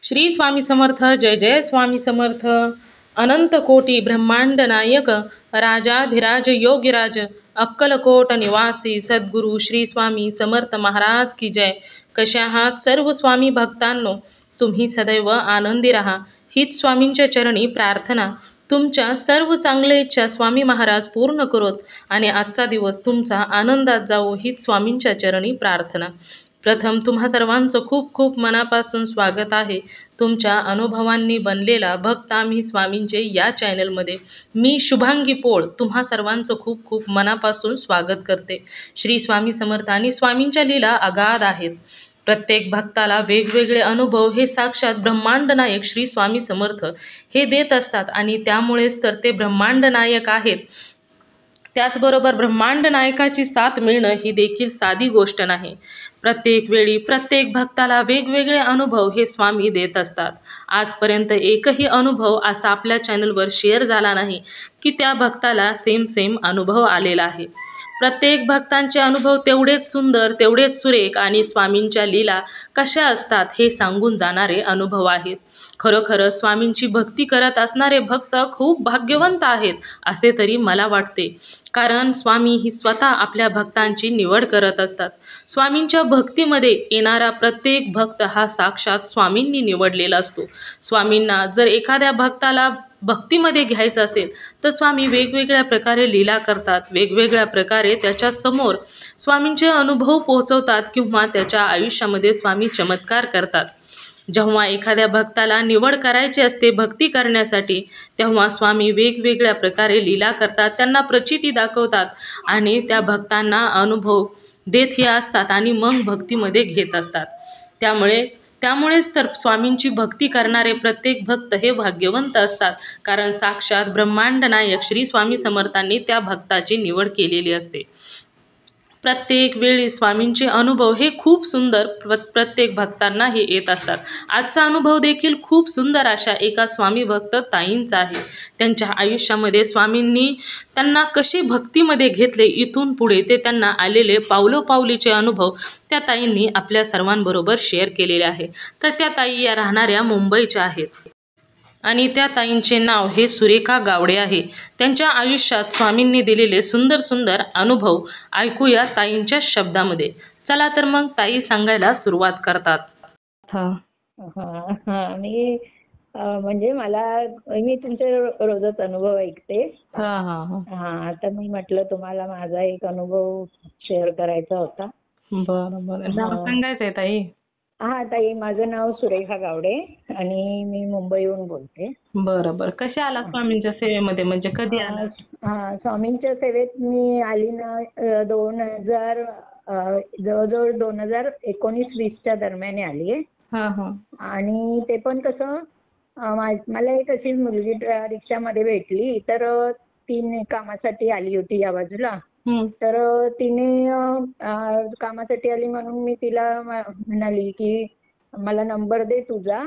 श्री स्वामी समर्थ. जय जय स्वामी समर्थ. अनंत कोटी ब्रह्मांड नायक राजाधिराज योगीराज अक्कलकोट निवासी सद्गुरू श्री स्वामी समर्थ महाराज की जय. कशा आहात सर्व स्वामी भक्तांनो? तुम्ही सदैव आनंदी राहा हीच स्वामींच्या चरणी प्रार्थना. तुमच्या सर्व चांगल्या इच्छा स्वामी महाराज पूर्ण करोत आणि आजचा दिवस तुमचा आनंदात जावो हीच स्वामींच्या चरणी प्रार्थना. प्रथम तुम्हा सर्वांचं खूप खूप मनापासून स्वागत आहे. तुमच्या अनुभवांनी बनलेला भक्त आम्ही स्वामींचे या चॅनलमध्ये मी शुभांगी पोळ तुम्हा सर्वांचं खूप खूप मनापासून स्वागत करते. श्री स्वामी समर्थ आणि स्वामींच्या लीला अगाध आहेत. प्रत्येक भक्ताला वेगवेगळे अनुभव हे साक्षात ब्रह्मांड नायक श्री स्वामी समर्थ हे देत असतात आणि त्यामुळेच तर ते ब्रह्मांड नायक आहेत. त्याचबरोबर ब्रह्मांड नायकाची साथ मिळणं ही देखील साधी गोष्ट नाही. प्रत्येक वेळी प्रत्येक भक्ताला वेगवेगळे अनुभव हे स्वामी देत असतात. आजपर्यंत एकही अनुभव असा आपल्या चॅनलवर शेअर झाला नाही की त्या भक्ताला सेम अनुभव आलेला आहे. प्रत्येक भक्तांचे अनुभव तेवढेच सुंदर, तेवढेच सुरेख आणि स्वामींच्या लीला कशा असतात हे सांगून जाणारे अनुभव आहेत. खरोखर स्वामींची भक्ती करत असणारे भक्त खूप भाग्यवंत आहेत असे तरी मला वाटते. कारण स्वामी ही स्वतः आपल्या भक्तांची निवड करत असतात. स्वामींच्या भक्तीमध्ये येणारा प्रत्येक भक्त हा साक्षात स्वामींनी निवडलेला असतो. स्वामींना जर एखाद्या भक्ताला भक्तीमध्ये घ्यायचं असेल तर स्वामी वेगवेगळ्या प्रकारे लीला करतात, वेगवेगळ्या प्रकारे त्याच्या समोर स्वामींचे अनुभव पोहोचवतात किंवा त्याच्या आयुष्यामध्ये स्वामी चमत्कार करतात. जेव्हा एखाद्या भक्ताला निवड करायची असते भक्ती करण्यासाठी तेव्हा स्वामी वेगवेगळ्या प्रकारे लीला करतात, त्यांना प्रचिती दाखवतात आणि त्या भक्तांना अनुभव देत हे असतात आणि मग भक्तीमध्ये घेत असतात. त्यामुळेच तर स्वामींची भक्ती करणारे प्रत्येक भक्त हे भाग्यवंत असतात. कारण साक्षात ब्रह्मांड नायक श्री स्वामी समर्थांनी त्या भक्ताची निवड केलेली असते. प्रत्येक वेळी स्वामींचे अनुभव हे खूप सुंदर प्रत्येक भक्तांना हे येत असतात. आजचा अनुभव देखील खूप सुंदर अशा एका स्वामी भक्त ताईंचा आहे. त्यांच्या आयुष्यामध्ये स्वामींनी त्यांना कसे भक्तीमध्ये घेतले इथून पुढे ते त्यांना आलेले पावलोपावलीचे अनुभव त्या ताईंनी आपल्या सर्वांबरोबर शेअर केलेले आहे. तर त्या ताई या राहणाऱ्या मुंबईच्या आहेत आणि त्या ताईंचे नाव हे सुरेखा गावडे आहे. त्यांच्या आयुष्यात स्वामींनी दिलेले सुंदर अनुभव ऐकूया ताईंच्या शब्दामध्ये. चला तर मग ताई सांगायला सुरुवात करतात. मी म्हणजे मी तुमचे रोजच अनुभव ऐकते. तर मी म्हटलं तुम्हाला माझा एक अनुभव शेअर करायचा होता. बरं सांगायचंय ताई. ताई, माझं नाव सुरेखा गावडे आणि मी मुंबईहून बोलते. बरं कशा आला स्वामींच्या सेवेमध्ये, म्हणजे कधी आला? स्वामींच्या सेवेत मी आली ना जवळजवळ 2019-20च्या दरम्यान आली आहे. आणि ते पण कसं मला एक अशी मुलगी रिक्षामध्ये भेटली, तर ती कामासाठी आली होती या बाजूला. तर तिने कामासाठी आली म्हणून मी तिला म्हणाली की मला नंबर दे तुझा,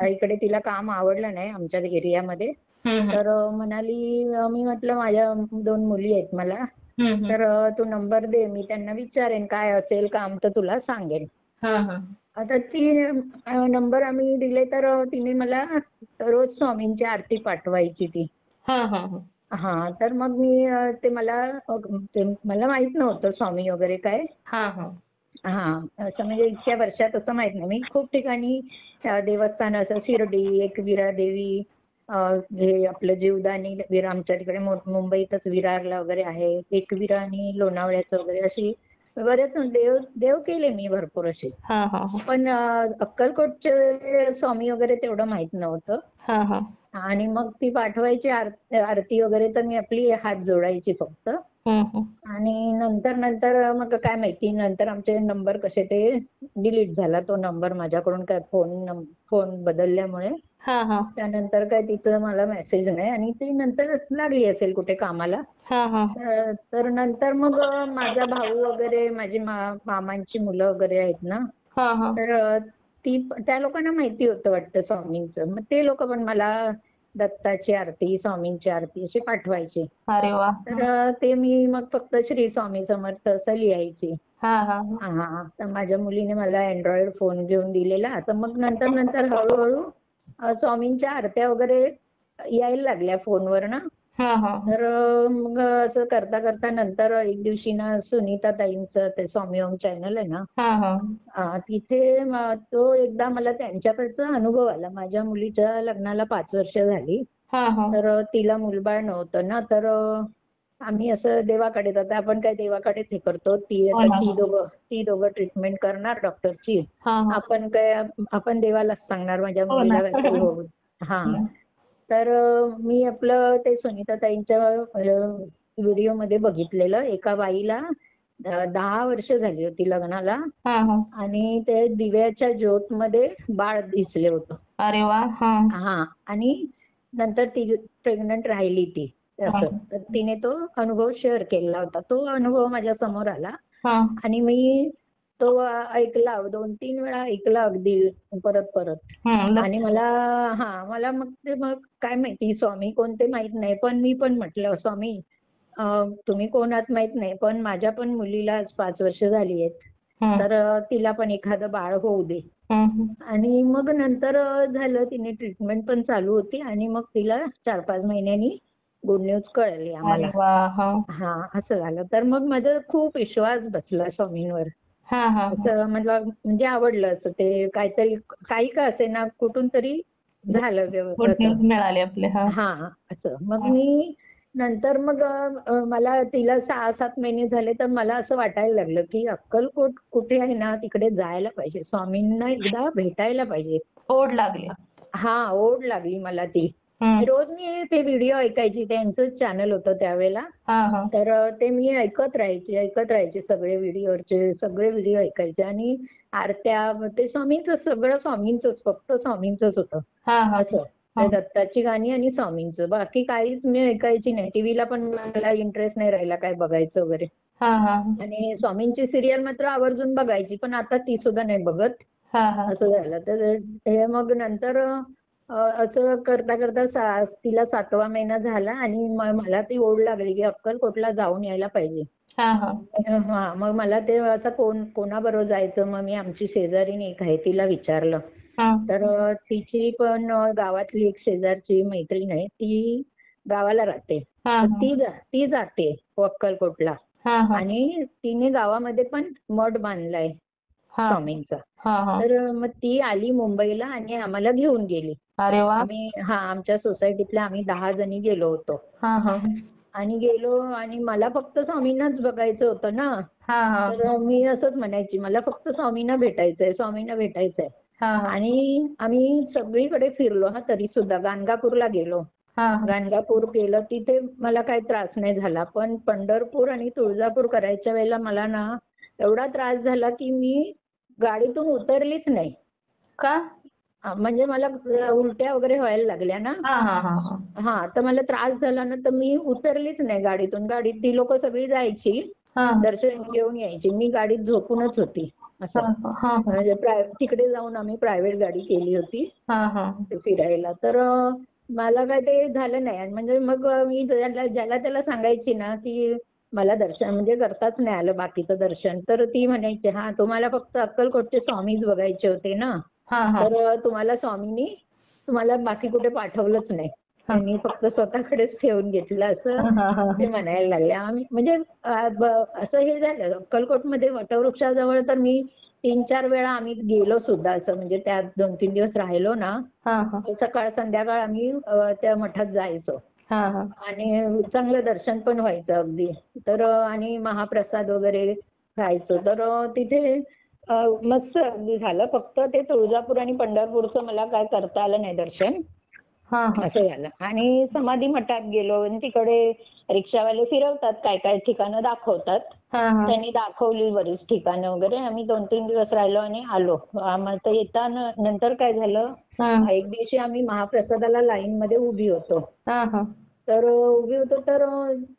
इकडे तिला काम आवडलं नाही आमच्या एरियामध्ये. तर म्हणाली, मी म्हटलं माझ्या 2 मुली आहेत मला, तर तू नंबर दे, मी त्यांना विचारेन काय असेल काम तर तुला सांगेन. आता ती नंबर आम्ही दिले तर तिने मला रोज स्वामींची आरती पाठवायची ती. तर मग मी मला माहित नव्हतं स्वामी वगैरे काय. असं म्हणजे इतक्या वर्षात असं माहित नाही. मी खूप ठिकाणी देवस्थान असं शिर्डी, एकविरा देवी, हे आपलं जीवदानी विरा आमच्या तिकडे मुंबईतच विरारला वगैरे आहे, एकविरा आणि लोणावळ्याचं वगैरे अशी बरेच देव केले मी भरपूर असे. पण अक्कलकोटचे स्वामी वगैरे तेवढं माहित नव्हतं. आणि मग ती पाठवायची आरती वगैरे तर मी आपली हात जोडायची फक्त. आणि नंतर मग काय माहिती नंतर आमचे नंबर कसे ते डिलीट झाला तो नंबर माझ्याकडून, काय फोन बदलल्यामुळे. त्यानंतर काय तिचं मला मेसेज नाही आणि ती नंतर लागली असेल कुठे कामाला. तर नंतर मग माझा भाऊ वगैरे, माझी मामांची मुलं वगैरे आहेत ना, तर त्या लोकांना माहिती होतं वाटतं स्वामींचं. मग ते लोक पण मला दत्ताची आरती, स्वामींची आरती अशी पाठवायचे. अरे वा. तर ते मी मग फक्त श्री स्वामी समर्थ असं लिहायची. हा हा हा. तर माझ्या मुलीने मला अँड्रॉइड फोन घेऊन दिलेला. तर मग नंतर हळूहळू स्वामींच्या आरत्या वगैरे यायला लागल्या फोनवर ना. हा हा तर मग असं करता करता नंतर एक दिवशी ना सुनीता ताईंचं ते स्वामी ओम चॅनल आहे ना, हा हा तिथे तो एकदा मला त्यांच्याकडचा अनुभव आला. माझ्या मुलीच्या लग्नाला 5 वर्ष झाली. हा हा तर तिला मूलबाळ नव्हतं ना. तर आम्ही असं देवाकडे जातो. आपण काय देवाकडेच हे करतो. ती दोघं ट्रीटमेंट करणार डॉक्टरची. हा हा आपण देवालाच सांगणार माझ्या हो ना. मुलीला काहीतरी होईल. हा. तर मी आपलं ते सुनीताताईंच्या व्हिडिओमध्ये बघितलेलं. एका बाईला 10 वर्ष झाली होती लग्नाला हा हा आणि ते दिव्याच्या ज्योतमध्ये बाळ दिसले होतं. अरे वा. हा हा. आणि नंतर ती प्रेग्नंट राहिली ती. असं. तर तिने तो अनुभव शेअर केला होता. तो अनुभव माझ्या समोर आला हा आणि मी तो ऐकला 2-3 वेळा ऐकला अगदी परत. आणि मला मग काय माहिती स्वामी कोणते माहित नाही. पण मी पण म्हटलं स्वामी तुम्ही कोण आहात माहित नाही. पण माझ्या पण मुलीला आज 5 वर्ष झाली आहेत. तर तिला पण एखादं बाळ होऊ दे. आणि मग नंतर झालं तिने ट्रीटमेंट पण चालू होती आणि मग तिला 4-5 महिन्यांनी गुड न्यूज कळली आम्हाला. अरे वा. हा हा. असं झालं. तर मग माझा खूप विश्वास बसला स्वामींवर. हा हा असं मला म्हणजे आवडलं असं ते काहीतरी काही का असेना कुठून तरी झालं गुड व्यवस्थित. न्यूज मिळाली आपले. हा हा. असं. मग मी नंतर मग मला तिला 6-7 महिने झाले तर मला असं वाटायला लागलं की अक्कलकोट कुठे आहे ना तिकडे जायला पाहिजे. स्वामींना एकदा भेटायला पाहिजे. ओढ लागली. हा. ओढ लागली मला ती. रोज मी ते व्हिडिओ ऐकायची. त्यांचंच चॅनल होतं त्यावेळेला. हा हा तर ते मी ऐकत राहायचे सगळे व्हिडिओ ऐकायचे आणि आरत्या ते सगळं स्वामींचंच फक्त स्वामींचंच होतं. हा हा असं. ते दत्ताची गाणी आणि स्वामींचं. बाकी काहीच मी ऐकायची नाही. टीव्हीला पण मला इंटरेस्ट नाही राहिला काय बघायचं वगैरे. हा हा आणि स्वामींची सिरियल मात्र आवर्जून बघायची. पण आता ती सुद्धा नाही बघत. हा हा असं झालं. तर हे मग नंतर असं करता करता तिला 7वा महिना झाला आणि मला ती ओढ लागली की अक्कलकोटला जाऊन यायला पाहिजे. हा हा हा. मग मला ते आता कोणाबरोबर जायचं. मग मी आमची शेजारीण एक आहे तिला विचारलं. तर तिची पण गावातली एक शेजारची मैत्रीण आहे. ती गावाला राहते. तर ती जाते अक्कलकोटला. आणि तिने गावामध्ये पण मठ बांधलाय स्वामींचा. तर मग ती आली मुंबईला आणि आम्हाला घेऊन गेली. अरे वा. आमच्या सोसायटीतल्या आम्ही 10 जणी गेलो होतो. आणि गेलो आणि मला फक्त स्वामींनाच बघायचं होतं ना. तर मी असंच म्हणायची मला फक्त स्वामींना भेटायचंय. आणि आम्ही सगळीकडे फिरलो तरी सुद्धा. गाणगापूरला गेलो. गाणगापूर केलं. तिथे मला काही त्रास नाही झाला. पण पंढरपूर आणि तुळजापूर करायच्या वेळेला मला ना एवढा त्रास झाला की मी गाडीतून उतरलीच नाही. का? म्हणजे मला उलट्या वगैरे व्हायला लागल्या ना. तर मला त्रास झाला ना तर मी उतरलीच नाही गाडीतून. गाडीत ती लोक सगळी जायची दर्शन घेऊन यायची. मी गाडीत झोपूनच होती. असं. म्हणजे तिकडे जाऊन आम्ही प्रायव्हेट गाडी केली होती फिरायला. तर मला काय ते झालं नाही. म्हणजे मग मी ज्याला त्याला सांगायची ना की मला दर्शन म्हणजे करताच नाही आलं बाकीचं दर्शन. तर ती म्हणायची तुम्हाला फक्त अक्कलकोटचे स्वामीच बघायचे होते ना. तर तुम्हाला बाकी कुठे पाठवलंच नाही. त्यांनी फक्त स्वतःकडेच ठेवून घेतलं असं ते म्हणायला लागले. म्हणजे असं हे झालं अक्कलकोटमध्ये वटवृक्षाजवळ तर मी 3-4 वेळा आम्ही गेलो सुद्धा. असं म्हणजे त्यात 2-3 दिवस राहिलो ना. सकाळ संध्याकाळ आम्ही त्या मठात जायचो. आणि चांगलं दर्शन पण व्हायचं अगदी. तर आणि महाप्रसाद वगैरे खायचो. तर तिथे मस्त अगदी झालं. फक्त ते तुळजापूर आणि पंढरपूरचं मला काय करता आलं नाही दर्शन. असं झालं. आणि समाधी मठात गेलो आणि तिकडे रिक्षावाले फिरवतात काय काय ठिकाणं दाखवतात. त्यांनी दाखवली बरीच ठिकाणं वगैरे. आम्ही 2-3 दिवस राहिलो आणि आलो. आम्हाला येताना नंतर काय झालं एक दिवशी आम्ही महाप्रसादाला लाईन मध्ये उभी होतो. तर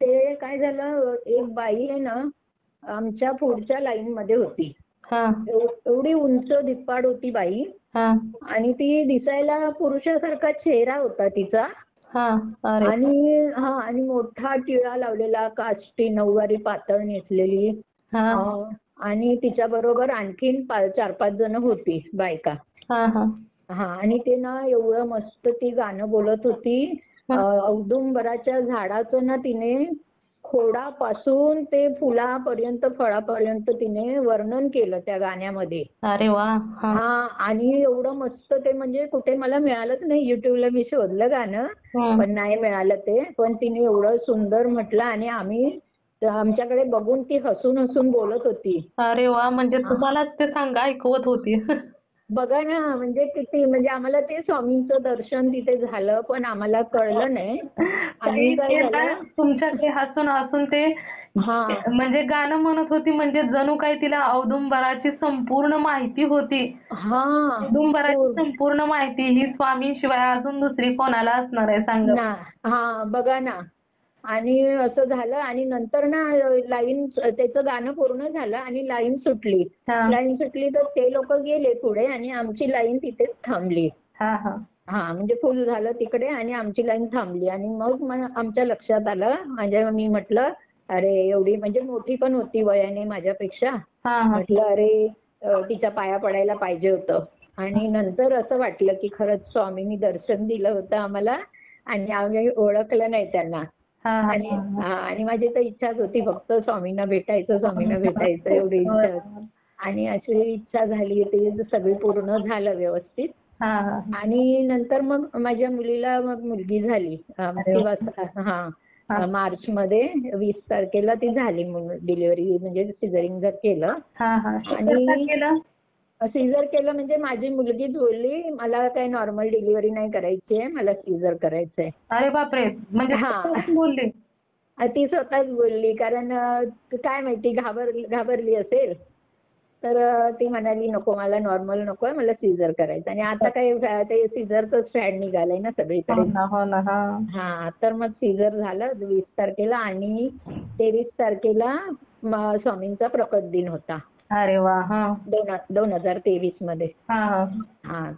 ते काय झालं एक बाई आहे ना आमच्या पुढच्या लाईन मध्ये होती. एवढी उंच धिप्पाड होती बाई. आणि ती दिसायला पुरुषासारखा चेहरा होता तिचा. हा. अरे. आणि मोठा टिळा लावलेला, काष्टी नऊवारी पातळ नेसलेली. हा. आणि तिच्या बरोबर आणखीन 4-5 जण होती बायका. हा हा. आणि ते ना एवढं मस्त ती गाणं बोलत होती. औदुंबराच्या झाडाचं ना तिने खोडापासून ते फुलापर्यंत फळापर्यंत तिने वर्णन केलं त्या गाण्यामध्ये. अरे वा. आणि एवढं मस्त ते म्हणजे कुठे मला मिळालंच नाही. युट्यूबला मी शोधलं गाणं पण नाही मिळालं ते. पण तिने एवढं सुंदर म्हटलं आणि आमच्याकडे बघून ती हसून हसून बोलत होती. अरे वा. म्हणजे तुम्हालाच ते ऐकवत होती. बघा ना, म्हणजे किती म्हणजे आम्हाला ते स्वामींचं दर्शन तिथे झालं पण आम्हाला कळलं नाही. आणि काय झालं, तुमच्याकडे हसून हसून ते म्हणजे गाणं म्हणत होती म्हणजे जणू काही तिला औदुंबराची संपूर्ण माहिती होती. औदुंबराची संपूर्ण माहिती ही स्वामींशिवाय अजून दुसरी कोणाला असणार आहे सांगा. बघा ना. आणि असं झालं आणि नंतर ना लाईन त्याचं गाणं पूर्ण झालं आणि लाईन सुटली. तर ते लोक गेले पुढे आणि आमची लाईन तिथेच थांबली. म्हणजे फुल झालं तिकडे आणि आमची लाईन थांबली. आणि मग आमच्या लक्षात आलं, मी म्हटलं अरे एवढी म्हणजे मोठी पण होती वयाने माझ्यापेक्षा. म्हटलं अरे तिच्या पाया पडायला पाहिजे होतं. आणि नंतर असं वाटलं की खरंच स्वामींनी दर्शन दिलं होतं आम्हाला आणि आम्ही ओळखलं नाही त्यांना. आणि माझी तर इच्छाच होती फक्त स्वामींना भेटायचं एवढी इच्छा होती. आणि अशी इच्छा झाली ती सगळी पूर्ण झालं व्यवस्थित. आणि नंतर मग माझ्या मुलीला मुलगी झाली. मार्च मध्ये 20 तारखेला ती झाली डिलिव्हरी, म्हणजे सिझरिंग केलं. आणि सीझर केलं म्हणजे माझी मुलगीच बोलली मला काही नॉर्मल डिलिव्हरी नाही करायची आहे, मला सीझर करायचंय. अरे बापरे. म्हणजे बोलली ती स्वतःच बोलली. कारण काय माहिती घाबरली असेल तर ती म्हणाली नको मला नॉर्मल नकोय, मला सीझर करायचं. आणि आता काय ते सीझरच फॅड निघालंय ना सगळीकडे. तर मग सीझर झालं 20 तारखेला आणि 23 तारखेला स्वामींचा प्रकट दिन होता. अरे वा. 2023 मध्ये.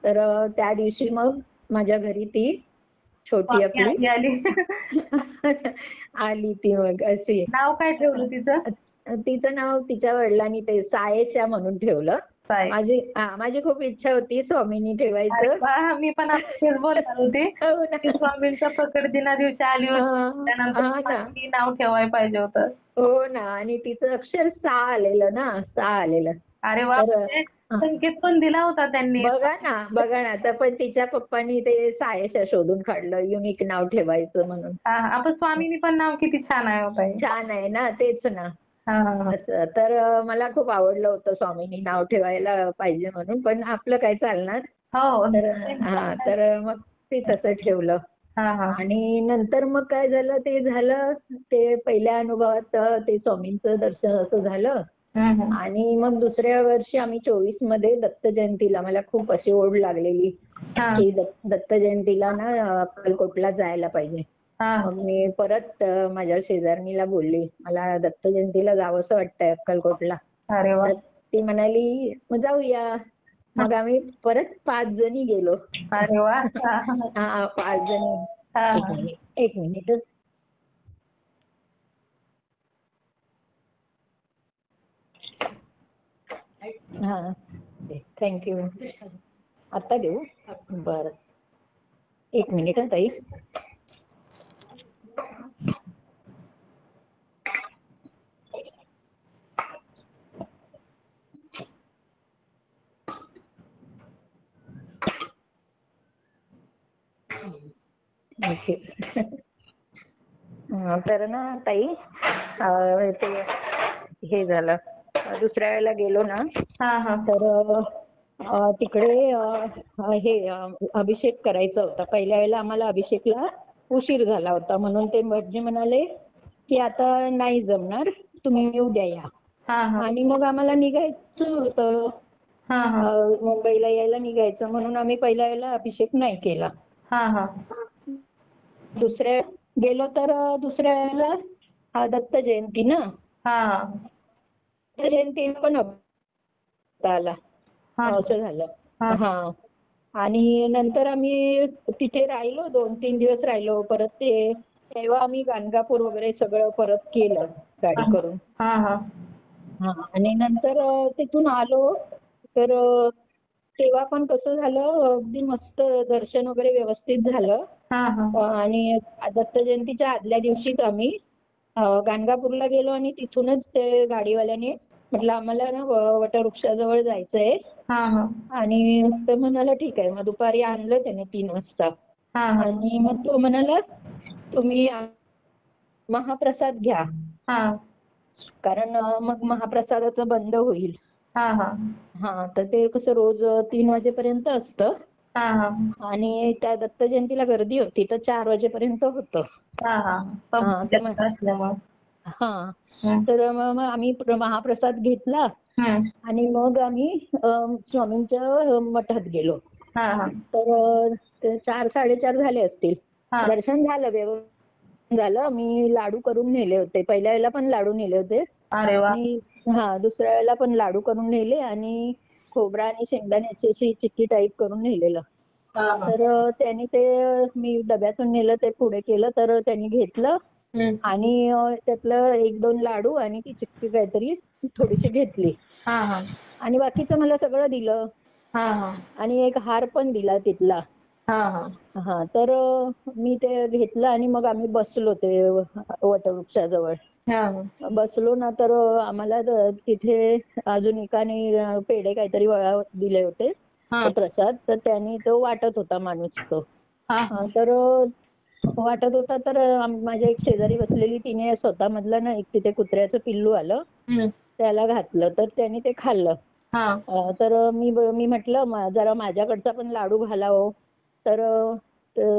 तर त्या दिवशी मग माझ्या घरी ती छोटी आपली आली ती. मग अशी. नाव काय ठेवलं तिचं? तिचं नाव तिच्या वडिलांनी ते सायेशा म्हणून ठेवलं. माझी खूप इच्छा होती स्वामींनी ठेवायचं. मी पण तेच बोलणार होते. स्वामींच्या प्रकट दिना दिवशी आली होती त्यानंतर नाव ठेवायला पाहिजे होतं. हो ना. आणि तिचं अक्षर सा आलेलं. अरे वा. संकेत पण दिला होता त्यांनी. बघा ना. तर पण तिच्या पप्पांनी ते सायेशा शोधून काढलं, युनिक नाव ठेवायचं म्हणून. आपण स्वामींनी पण नाव किती छान आहे होता. छान आहे ना, तेच ना. असं तर मला खूप आवडलं होतं स्वामींनी नाव ठेवायला पाहिजे म्हणून, पण आपलं काय चालणार. तर मग ते तसं ठेवलं. आणि नंतर मग काय झालं ते पहिल्या अनुभवात ते स्वामींचं दर्शन असं झालं. आणि मग दुसऱ्या वर्षी आम्ही 24 मध्ये दत्त जयंतीला मला खूप अशी ओढ लागलेली की दत्त जयंतीला ना अक्कलकोटला जायला पाहिजे. मग मी परत माझ्या शेजारणीला बोलली मला दत्त जयंतीला जावंसं वाटतंय अक्कलकोटला. ती म्हणाली मग जाऊया. मग आम्ही परत 5 जणी गेलो. अरे वा. 5 जणी. एक मिनिट. थँक्यू. आता देऊ? बरं. एक मिनिट ताई. तर ना ताई ते हे झालं दुसऱ्या वेळेला गेलो ना तर तिकडे हे अभिषेक करायचा होता. पहिल्या वेळेला आम्हाला अभिषेकला उशीर झाला होता म्हणून ते भटजी म्हणाले की आता नाही जमणार, तुम्ही उद्या या. आणि मग आम्हाला निघायचं होतं, मुंबईला यायला निघायचं म्हणून आम्ही पहिल्या वेळेला अभिषेक नाही केला. दुसऱ्या गेलो तर दुसऱ्या वेळेला दत्त जयंती ना, दत्त जयंती पण आला असं झालं. आणि नंतर आम्ही तिथे राहिलो, 2-3 दिवस राहिलो. परत तेव्हा आम्ही गाणगापूर वगैरे सगळं परत केलं गाडी करून. हा हा आणि नंतर तिथून आलो तर तेव्हा पण कसं झालं, अगदी मस्त दर्शन वगैरे व्यवस्थित झालं. हा हा आणि दत्त जयंतीच्या आदल्या दिवशीच आम्ही गाणगापूरला गेलो आणि तिथूनच ते गाडीवाल्याने म्हटलं आम्हाला ना वटवृक्षाजवळ जायचंय. हा हा आणि तो म्हणाला ठीक आहे. मग दुपारी आणलं त्याने 3 वाजता. हा हा आणि मग तो म्हणाला तुम्ही महाप्रसाद घ्या, हा कारण मग महाप्रसादाचं बंद होईल. हा हा तर ते कसं रोज 3 वाजेपर्यंत असतं. हा हा आणि त्या दत्त जयंतीला गर्दी होती तर 4 वाजेपर्यंत होतं. हा हा तर मग असल्यामुळं तर मग आम्ही महाप्रसाद घेतला आणि मग आम्ही स्वामींच्या मठात गेलो. हा हा तर 4-4:30 झाले असतील. दर्शन झालं, व्यवस्थित झालं. मी लाडू करून नेले होते. पहिल्या वेळेला पण लाडू नेले होते. अरे वा आणि दुसऱ्या वेळेला पण लाडू करून नेले आणि खोबरा आणि शेंगदाण्याची अशी चिक्की टाईप करून नेलेलं. तर त्यांनी ते मी डब्यातून नेलं, ते पुढे केलं तर त्यांनी घेतलं आणि त्यातलं 1-2 लाडू आणि ती चिक्की काहीतरी थोडीशी घेतली आणि बाकीचं मला सगळं दिलं आणि एक हार पण दिला तिथला. तर मी ते घेतलं आणि मग आम्ही बसलो ते वटवृक्षाजवळ. बसलो ना तर आम्हाला तिथे अजून एकाने पेढे काहीतरी दिले होते प्रसाद. तर त्यांनी तो वाटत होता माणूस तो. तर वाटत होता तर माझ्या एक शेजारी बसलेली तिने स्वतःमधलं ना एक तिथे कुत्र्याचं पिल्लू आलं, त्याला घातलं. तर त्याने ते खाल्लं. तर मी म्हटलं जरा माझ्याकडचा पण लाडू घाला हो. तर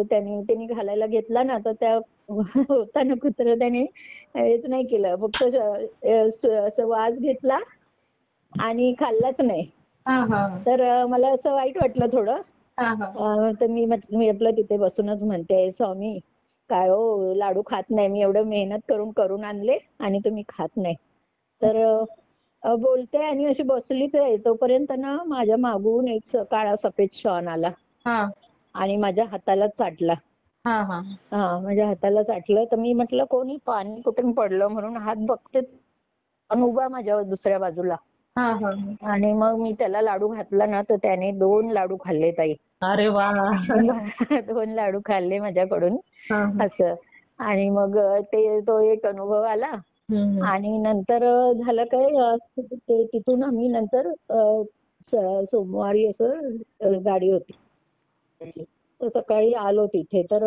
त्यांनी घालायला घेतला ना तर त्या होता ना कुत्र, त्याने हेच नाही केलं, फक्त असं वास घेतला आणि खाल्लाच नाही. तर मला असं वाईट वाटलं थोडं. तर मी आपलं तिथे बसूनच म्हणते, स्वामी काय हो लाडू खात नाही, मी एवढं मेहनत करून आणले आणि तुम्ही खात नाही. तर बोलते आणि अशी बसलीच आहे तोपर्यंत ना माझ्या मागून एक काळा सफेद श्वान आला आणि माझ्या हाताला चाटला. माझ्या हाताला चाटलं. तर मी म्हटलं कोणी पाणी कुठून पडलं म्हणून हात बघते, आणि उभा माझ्या दुसऱ्या बाजूला. आणि मग मी त्याला लाडू घातला ना तर त्याने 2 लाडू खाल्ले ताई. अरे वा 2 लाडू खाल्ले माझ्याकडून असं. आणि मग तो एक अनुभव आला. आणि नंतर झालं काय, ते तिथून आम्ही नंतर सोमवारी असं गाडी होती तर सकाळी आलो तिथे. तर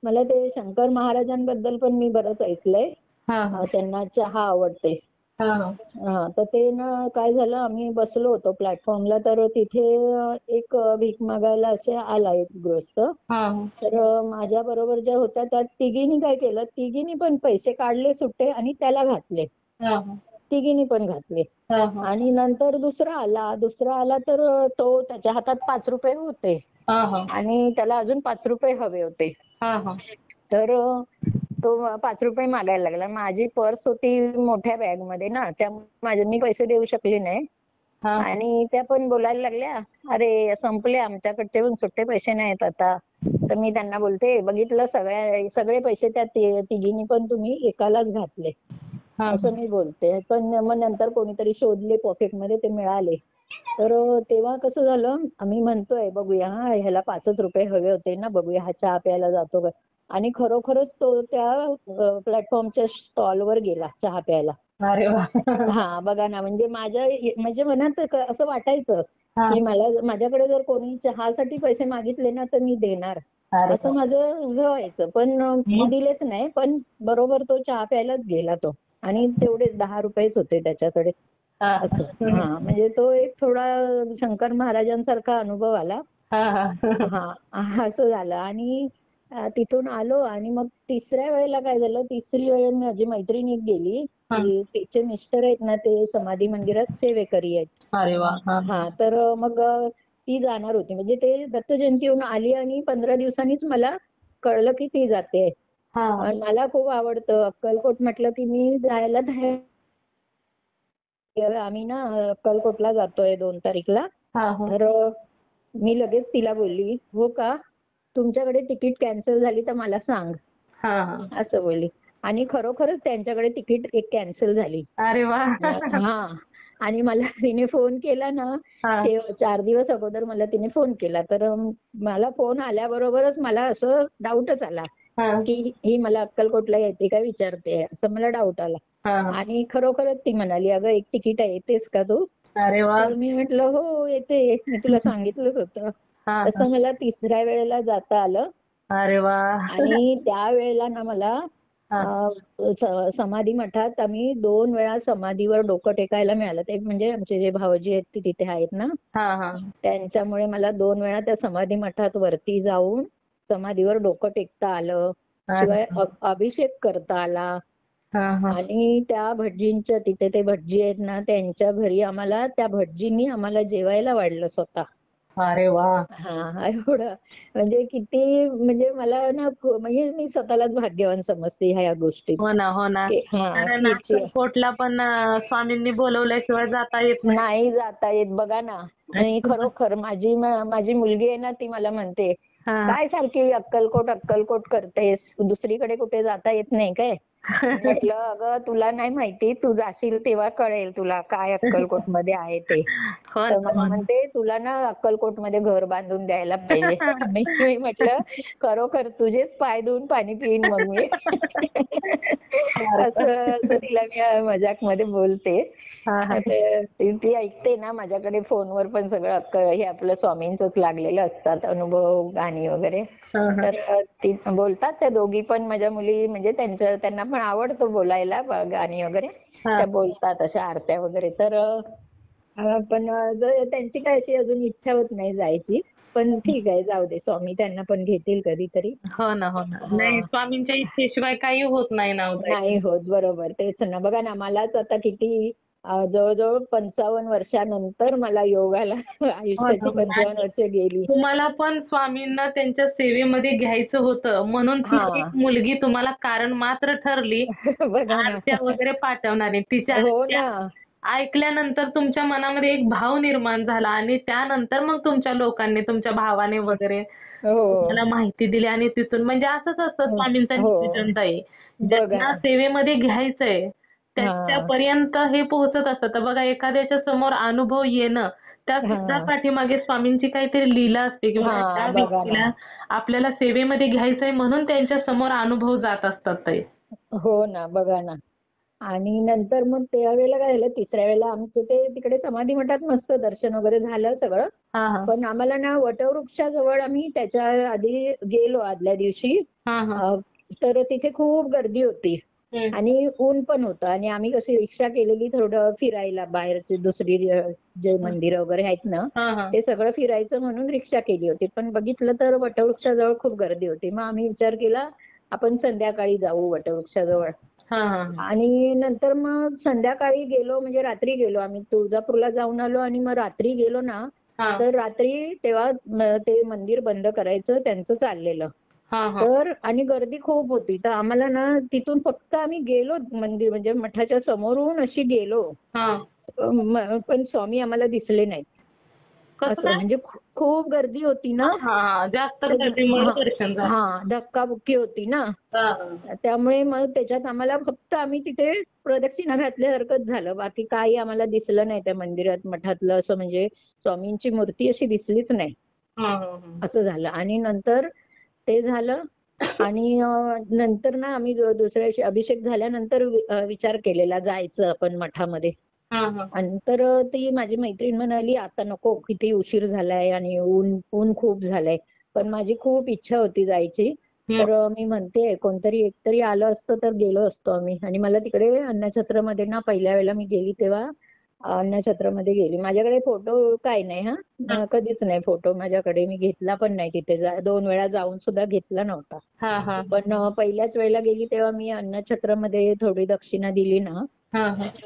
मला ते शंकर महाराजांबद्दल पण मी बरंच ऐकलंय. त्यांना चहा आवडते. तर ते ना काय झालं, आम्ही बसलो होतो प्लॅटफॉर्मला तर तिथे एक भीक मागायला असे आला एक गृहस्थ. तर माझ्या बरोबर ज्या होत्या त्या तिघींनी काय केलं, तिघींनी पण पैसे काढले सुट्टे आणि त्याला घातले. तिघींनी पण घातले. आणि नंतर दुसरा आला तर तो त्याच्या हातात 5 रुपये होते आणि त्याला अजून 5 रुपये हवे होते. तर तो 5 रुपये मागायला लागला. माझी पर्स होती मोठ्या बॅगमध्ये ना, त्यामुळे मी पैसे देऊ शकले नाही. आणि त्या पण बोलायला लागल्या, अरे संपले आमच्याकडचे पण सुट्टे पैसे नाहीत आता. तर मी त्यांना बोलते, बघितलं सगळे पैसे त्या तिघींनी पण तुम्ही एकालाच घातले असं मी बोलते. पण मग नंतर कोणीतरी शोधले पॉकेटमध्ये, ते मिळाले. तर तेव्हा कसं झालं, आम्ही म्हणतोय बघूया ह्याला 5च रुपये हवे होते ना, बघूया हा चहा प्यायला जातो का. आणि खरोखरच तो त्या प्लॅटफॉर्मच्या स्टॉलवर गेला चहा प्यायला. अरे वा बघा ना, म्हणजे माझ्या मनात असं वाटायचं की माझ्याकडे जर कोणी चहासाठी पैसे मागितले ना तर मी देणार, असं माझं व्हायचं. पण दिलेच नाही. पण बरोबर तो चहा प्यायलाच गेला तो. आणि तेवढेच 10 रुपयेच होते त्याच्याकडे असं. म्हणजे तो एक थोडा शंकर महाराजांसारखा अनुभव आला. असं झालं. आणि तिथून आलो आणि मग तिसऱ्या वेळेला काय झालं, तिसरी वेळ माझी मैत्रीण एक गेली. तिचे मिस्टर आहेत ना ते समाधी मंदिरात सेवेकरी आहेत. अरे वा तर मग ती जाणार होती. म्हणजे ते दत्त जयंतीहून आली आणि 15 दिवसांनीच मला कळलं की ती जाते. मला खूप आवडतं अक्कलकोट म्हटलं की मी जायला आम्ही ना अक्कलकोटला जातोय 2 तारीखला. तर मी लगेच तिला बोलली, हो का, तुमच्याकडे तिकीट कॅन्सल झाली तर मला सांग, असं बोलली. आणि खरोखरच त्यांच्याकडे तिकीट एक कॅन्सल झाली. अरे वा. हा. आणि मला तिने फोन केला ना, ते 4 दिवस अगोदर मला तिने फोन केला. तर मला फोन आल्याबरोबरच मला असं डाऊटच आला की ही मला अक्कलकोटला येते का विचारते, असं मला डाऊट आला. आणि खरोखरच ती म्हणाली, अगं एक तिकीट आहे, येतेस का तू? अरे वा. तर मी म्हटलं हो येते, मी तुला सांगितलंच होतं. तसं मला 3ऱ्या वेळेला जाता आलं. अरे वा. आणि त्यावेळेला ना मला समाधी मठात आम्ही 2 वेळा समाधीवर डोकं टेकायला मिळालं. ते म्हणजे आमचे जे भावजी आहेत ते तिथे आहेत ना, त्यांच्यामुळे मला 2 वेळा त्या समाधी मठात वरती जाऊन समाधीवर डोकं टेकता आलं. शिवाय अभिषेक करता आला. आणि त्या भटजींच्या तिथे ते भटजी आहेत ना, त्यांच्या घरी आम्हाला त्या भटजींनी आम्हाला जेवायला वाढलं स्वतः. अरे वा. हा. एवढं म्हणजे किती, म्हणजे मला ना म्हणजे मी स्वतःलाच भाग्यवान समजते ह्या गोष्टीत. हो ना, हो ना. कारण अक्कलकोटला पण स्वामींनी बोलवल्याशिवाय जाता येत नाही जाता येत बघा ना. आणि खरोखर माझी मुलगी आहे ना, ती मला म्हणते, काय सारखी अक्कलकोट अक्कलकोट करतेस, दुसरीकडे कुठे जाता येत नाही काय? म्हटलं अगं तुला नाही माहिती, तू जाशील तेव्हा कळेल तुला काय अक्कलकोट मध्ये आहे ते. तर मला म्हणते तुला ना अक्कलकोट मध्ये घर बांधून द्यायला पाहिजे. मी म्हटलं खरोखर तुझेच पाय धुवून पाणी पिईन मग मी. असं तिला मी मजाक मध्ये बोलते. ती ऐकते ना माझ्याकडे फोनवर पण सगळं हे आपलं स्वामींचंच लागलेलं असतात, अनुभव गाणी वगैरे. तर ती बोलतात त्या दोघी पण माझ्या मुली, म्हणजे त्यांना पण आवडतं बोलायला गाणी वगैरे. त्या बोलतात अशा आरत्या वगैरे. तर पण त्यांची काय अशी अजून इच्छा होत नाही जायची. पण ठीक आहे, जाऊ दे, स्वामी त्यांना पण घेतील कधीतरी. हो ना, हो ना. नाही, स्वामींच्या इच्छेशिवाय काही होत नाही ना. नाही होत, बरोबर. तेच ना. बघा ना, मलाच आता किती जवळजवळ 55 वर्षानंतर मला योग आला. आयुष्याची 55 वर्ष गेली. तुम्हाला पण स्वामींना त्यांच्या सेवेमध्ये घ्यायचं होतं, म्हणून ती एक मुलगी तुम्हाला कारण मात्र ठरली. आरत्या वगैरे पाठवणारी तिच्या ऐकल्यानंतर तुमच्या मनामध्ये एक भाव निर्माण झाला आणि त्यानंतर मग तुमच्या लोकांनी, तुमच्या भावाने वगैरे मला माहिती दिली आणि तिथून म्हणजे असंच असतं स्वामींचा नियोजन आहे. ज्यांना सेवेमध्ये घ्यायचंय त्याच्यापर्यंत हे पोहोचत असतं. तर बघा, एखाद्याच्या समोर अनुभव येणं त्या सुद्धा पाठीमागे स्वामींची काहीतरी लीला असते किंवा त्या व्यक्तीला आपल्याला सेवेमध्ये घ्यायचंय म्हणून त्यांच्या समोर अनुभव जात असतात ते. हो ना, बघा ना. आणि नंतर मग त्यावेळेला काय झालं, 3ऱ्या वेळेला आमचं ते तिकडे समाधी मठात मस्त दर्शन वगैरे झालं सगळं. पण आम्हाला ना वटवृक्षाजवळ आम्ही त्याच्या आधी गेलो आदल्या दिवशी. तर तिथे खूप गर्दी होती आणि ऊन पण होतं. आणि आम्ही कशी रिक्षा केलेली थोडं फिरायला, बाहेरचे दुसरी जे मंदिर वगैरे आहेत ना ते सगळं फिरायचं म्हणून रिक्षा केली होती. पण बघितलं तर वटवृक्षाजवळ खूप गर्दी होती. मग आम्ही विचार केला आपण संध्याकाळी जाऊ वटवृक्षाजवळ. आणि नंतर मग संध्याकाळी गेलो, म्हणजे रात्री गेलो आम्ही. तुळजापूरला जाऊन आलो आणि मग रात्री गेलो ना, तर रात्री तेव्हा ते मंदिर बंद करायचं त्यांचं चाललेलं. तर आणि गर्दी खूप होती. तर आम्हाला ना तिथून फक्त आम्ही गेलो मंदिर, म्हणजे मठाच्या समोरून अशी गेलो, पण स्वामी आम्हाला दिसले नाहीत. म्हणजे खूप गर्दी होती ना, जास्त धक्काबुक्की होती ना, त्यामुळे मग त्याच्यात आम्हाला फक्त आम्ही तिथे प्रदक्षिणा घातल्यासारखंच झालं. बाकी काही आम्हाला दिसलं नाही त्या मंदिरात, मठातलं असं, म्हणजे स्वामींची मूर्ती अशी दिसलीच नाही, असं झालं. आणि नंतर ते झालं. आणि नंतर ना आम्ही दुसऱ्या दिवशी अभिषेक झाल्यानंतर विचार केलेला जायचं आपण मठामध्ये. आणि तर ती माझी मैत्रीण म्हणाली आता नको, किती उशीर झालाय आणि ऊन खूप झालंय. पण माझी खूप इच्छा होती जायची. तर मी म्हणते कोणतरी एकतरी आलं असतं तर गेलो असतो आम्ही. आणि मला तिकडे अन्नछत्रमध्ये ना, पहिल्या वेळेला मी गेली तेव्हा अन्नछत्रमध्ये गेली. माझ्याकडे फोटो काही नाही, कधीच नाही फोटो माझ्याकडे. मी घेतला पण नाही तिथे, 2 वेळा जाऊन सुद्धा घेतला नव्हता. पण पहिल्याच वेळेला गेली तेव्हा मी अन्नछत्रमध्ये थोडी दक्षिणा दिली ना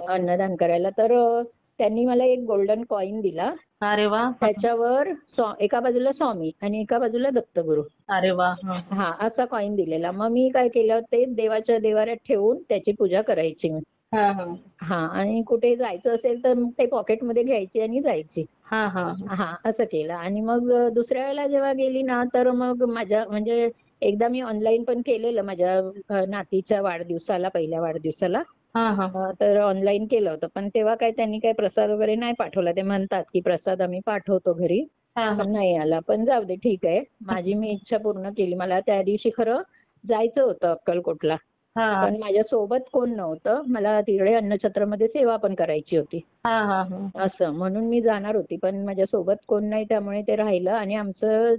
अन्नदान करायला, तर त्यांनी मला एक गोल्डन कॉईन दिला. अरे वा. त्याच्यावर एका बाजूला स्वामी आणि एका बाजूला दत्तगुरु. अरे वा. असा कॉईन दिलेला. मग मी काय केलं, ते देवाच्या देवाऱ्यात ठेवून त्याची पूजा करायची मी. आणि कुठे जायचं असेल तर ते पॉकेटमध्ये घ्यायची आणि जायची. हा हा हा असं केलं. आणि मग दुसऱ्या वेळेला जेव्हा गेली ना, तर मग माझ्या म्हणजे एकदा मी ऑनलाईन पण केलेलं माझ्या नातीच्या वाढदिवसाला, पहिल्या वाढदिवसाला. हा हा तर ऑनलाईन केलं होतं, पण तेव्हा काही त्यांनी काही प्रसाद वगैरे नाही पाठवला. ते म्हणतात की प्रसाद आम्ही पाठवतो घरी, हा हा पण नाही आला. पण जाऊ दे, ठीक आहे. माझी मी इच्छा पूर्ण केली. मला त्या दिवशी खरं जायचं होतं अक्कलकोटला, हा पण माझ्या सोबत कोण नव्हतं. मला तिकडे अन्नछत्रमध्ये सेवा पण करायची होती. हा हा असं म्हणून मी जाणार होती, पण माझ्या सोबत कोण नाही, त्यामुळे ते राहिलं. आणि आमचं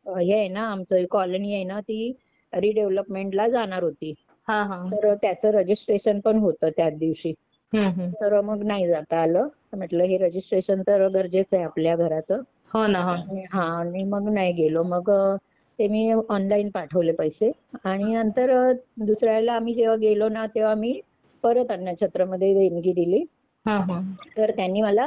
हे आहे ना, आमचं कॉलनी आहे ना, ती रिडेव्हलपमेंटला जाणार होती. हा हा तर त्याचं रजिस्ट्रेशन पण होतं त्याच दिवशी. हम्म. तर मग नाही जाता आलं. तर म्हटलं हे रजिस्ट्रेशन तर गरजेचं आहे आपल्या घराचं. हो ना हो. हा, आणि मग नाही गेलो. मग ते मी ऑनलाईन पाठवले पैसे. आणि नंतर दुसऱ्या वेळेला आम्ही जेव्हा गेलो ना, तेव्हा मी परत अन्नछत्रमध्ये देणगी दिली. हा हा तर त्यांनी मला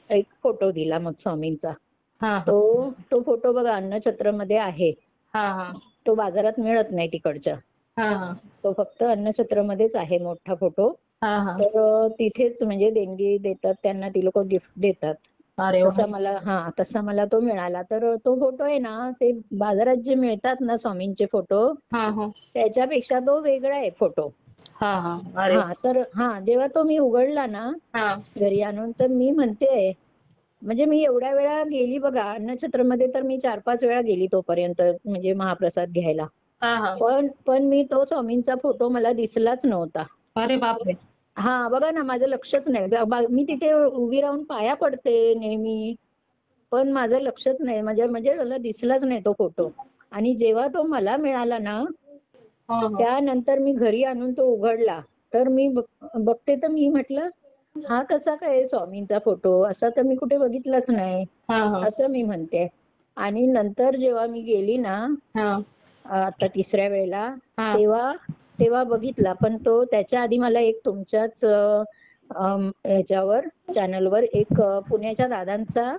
एक फोटो दिला मग स्वामींचा. हा तो तो फोटो बघा अन्नछत्रमध्ये आहे. हा हा तो बाजारात मिळत नाही तिकडच्या. हा हा तो फक्त अन्नछत्रमध्येच आहे मोठा फोटो. हा हा. तर तिथेच म्हणजे देणगी देतात त्यांना, ती लोक गिफ्ट देतात. अरे वा. तसा मला तो मिळाला. तर तो फोटो आहे ना, ते बाजारात जे मिळतात ना स्वामींचे फोटो, हा हा त्याच्यापेक्षा तो वेगळा आहे फोटो. हा हा. अरे वा. जेव्हा तो मी उघडला ना हा घरी आणून, तर मी म्हणते म्हणजे मी एवढ्या वेळा गेली बघा अन्नछत्रमध्ये, तर मी 4-5 वेळा गेली तोपर्यंत म्हणजे महाप्रसाद घ्यायला. हा हा. पण मी तो स्वामींचा फोटो मला दिसलाच नव्हता. अरे बापरे. बघा ना, माझं लक्षच नाही. मी तिथे उभी राहून पाया पडते नेहमी, पण माझं लक्षच नाही. म्हणजे म्हणजे मला दिसलाच नाही तो फोटो. आणि जेव्हा तो मला मिळाला ना, हो हो. त्यानंतर मी घरी आणून तो उघडला. तर मी बघते, तर मी म्हटलं हा कसा काय स्वामींचा फोटो, असा तर मी कुठे बघितलाच नाही, हा हा असं मी म्हणते. आणि नंतर जेव्हा मी गेली ना हा आता तिसऱ्या वेळेला, हा तेव्हा तेव्हा बघितला. पण तो त्याच्या आधी मला एक तुमच्याच ह्याच्यावर चॅनलवर एक पुण्याच्या दादांचा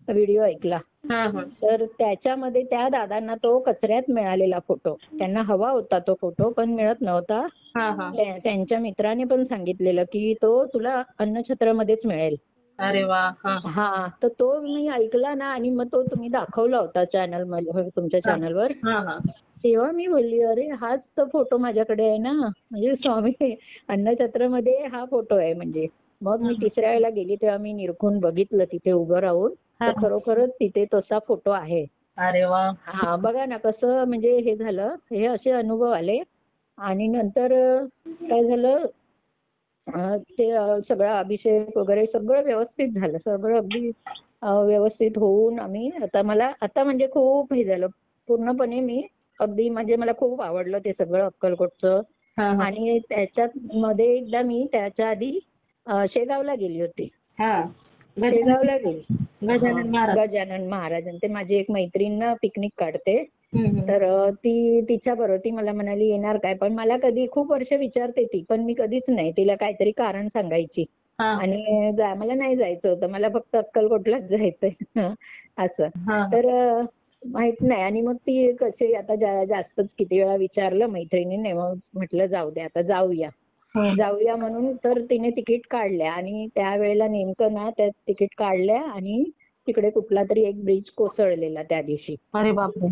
व्हिडिओ ऐकला. हा हा तर त्याच्यामध्ये त्या दादांना तो कचऱ्यात मिळालेला फोटो. त्यांना हवा होता तो फोटो, पण मिळत नव्हता. हा हा. त्यांच्या मित्राने पण सांगितलेलं की तो तुला अन्नछत्रमध्येच मिळेल. अरे वा. हा तर तो मी ऐकला ना, आणि मग तो तुम्ही दाखवला होता तुमच्या हा चॅनलवर. हा हा. तेव्हा मी बोलली, अरे हाच तो फोटो माझ्याकडे आहे ना, म्हणजे स्वामी अन्नछत्रमध्ये हा फोटो आहे म्हणजे. मग मी तिसऱ्या वेळेला गेली तेव्हा मी निरखून बघितलं तिथे उभं राहून, तर खरोखरच तिथे तसा फोटो आहे. अरे वा. बघा ना कसं म्हणजे हे झालं, हे असे अनुभव आले. आणि नंतर काय झालं, ते सगळा अभिषेक वगैरे सगळं व्यवस्थित झालं. सगळं अगदी व्यवस्थित होऊन आम्ही आता म्हणजे खूप हे झालं. पूर्णपणे मी अगदी म्हणजे मला खूप आवडलं ते सगळं अक्कलकोटचं. हा हा आणि त्याच्यात मध्ये एकदा मी त्याच्या आधी शेगावला गेली होती. हा. शेगावला गेली. गजानन महाराज. गजानन महाराजांचे माझी एक मैत्रीण पिकनिक काढते. हम्म. तर तिच्या बरोबर ती मला म्हणाली येणार काय, पण मला कधी खूप वर्ष विचारते ती, पण मी कधीच नाही. तिला काहीतरी कारण सांगायची. हा आणि मला नाही जायचं होतं, मला फक्त अक्कलकोटलाच जायचंय असं. हा तर माहित नाही. आणि मग ती कशी आता जास्तच किती वेळा विचारलं मैत्रिणीने, मग म्हटलं जाऊ दे आता जाऊया म्हणून. तर तिने तिकीट काढल्या, आणि त्यावेळेला नेमकं ना त्या तिकीट काढल्या आणि तिकडे कुठला तरी एक ब्रिज कोसळलेला त्या दिवशी. अरे बापरे.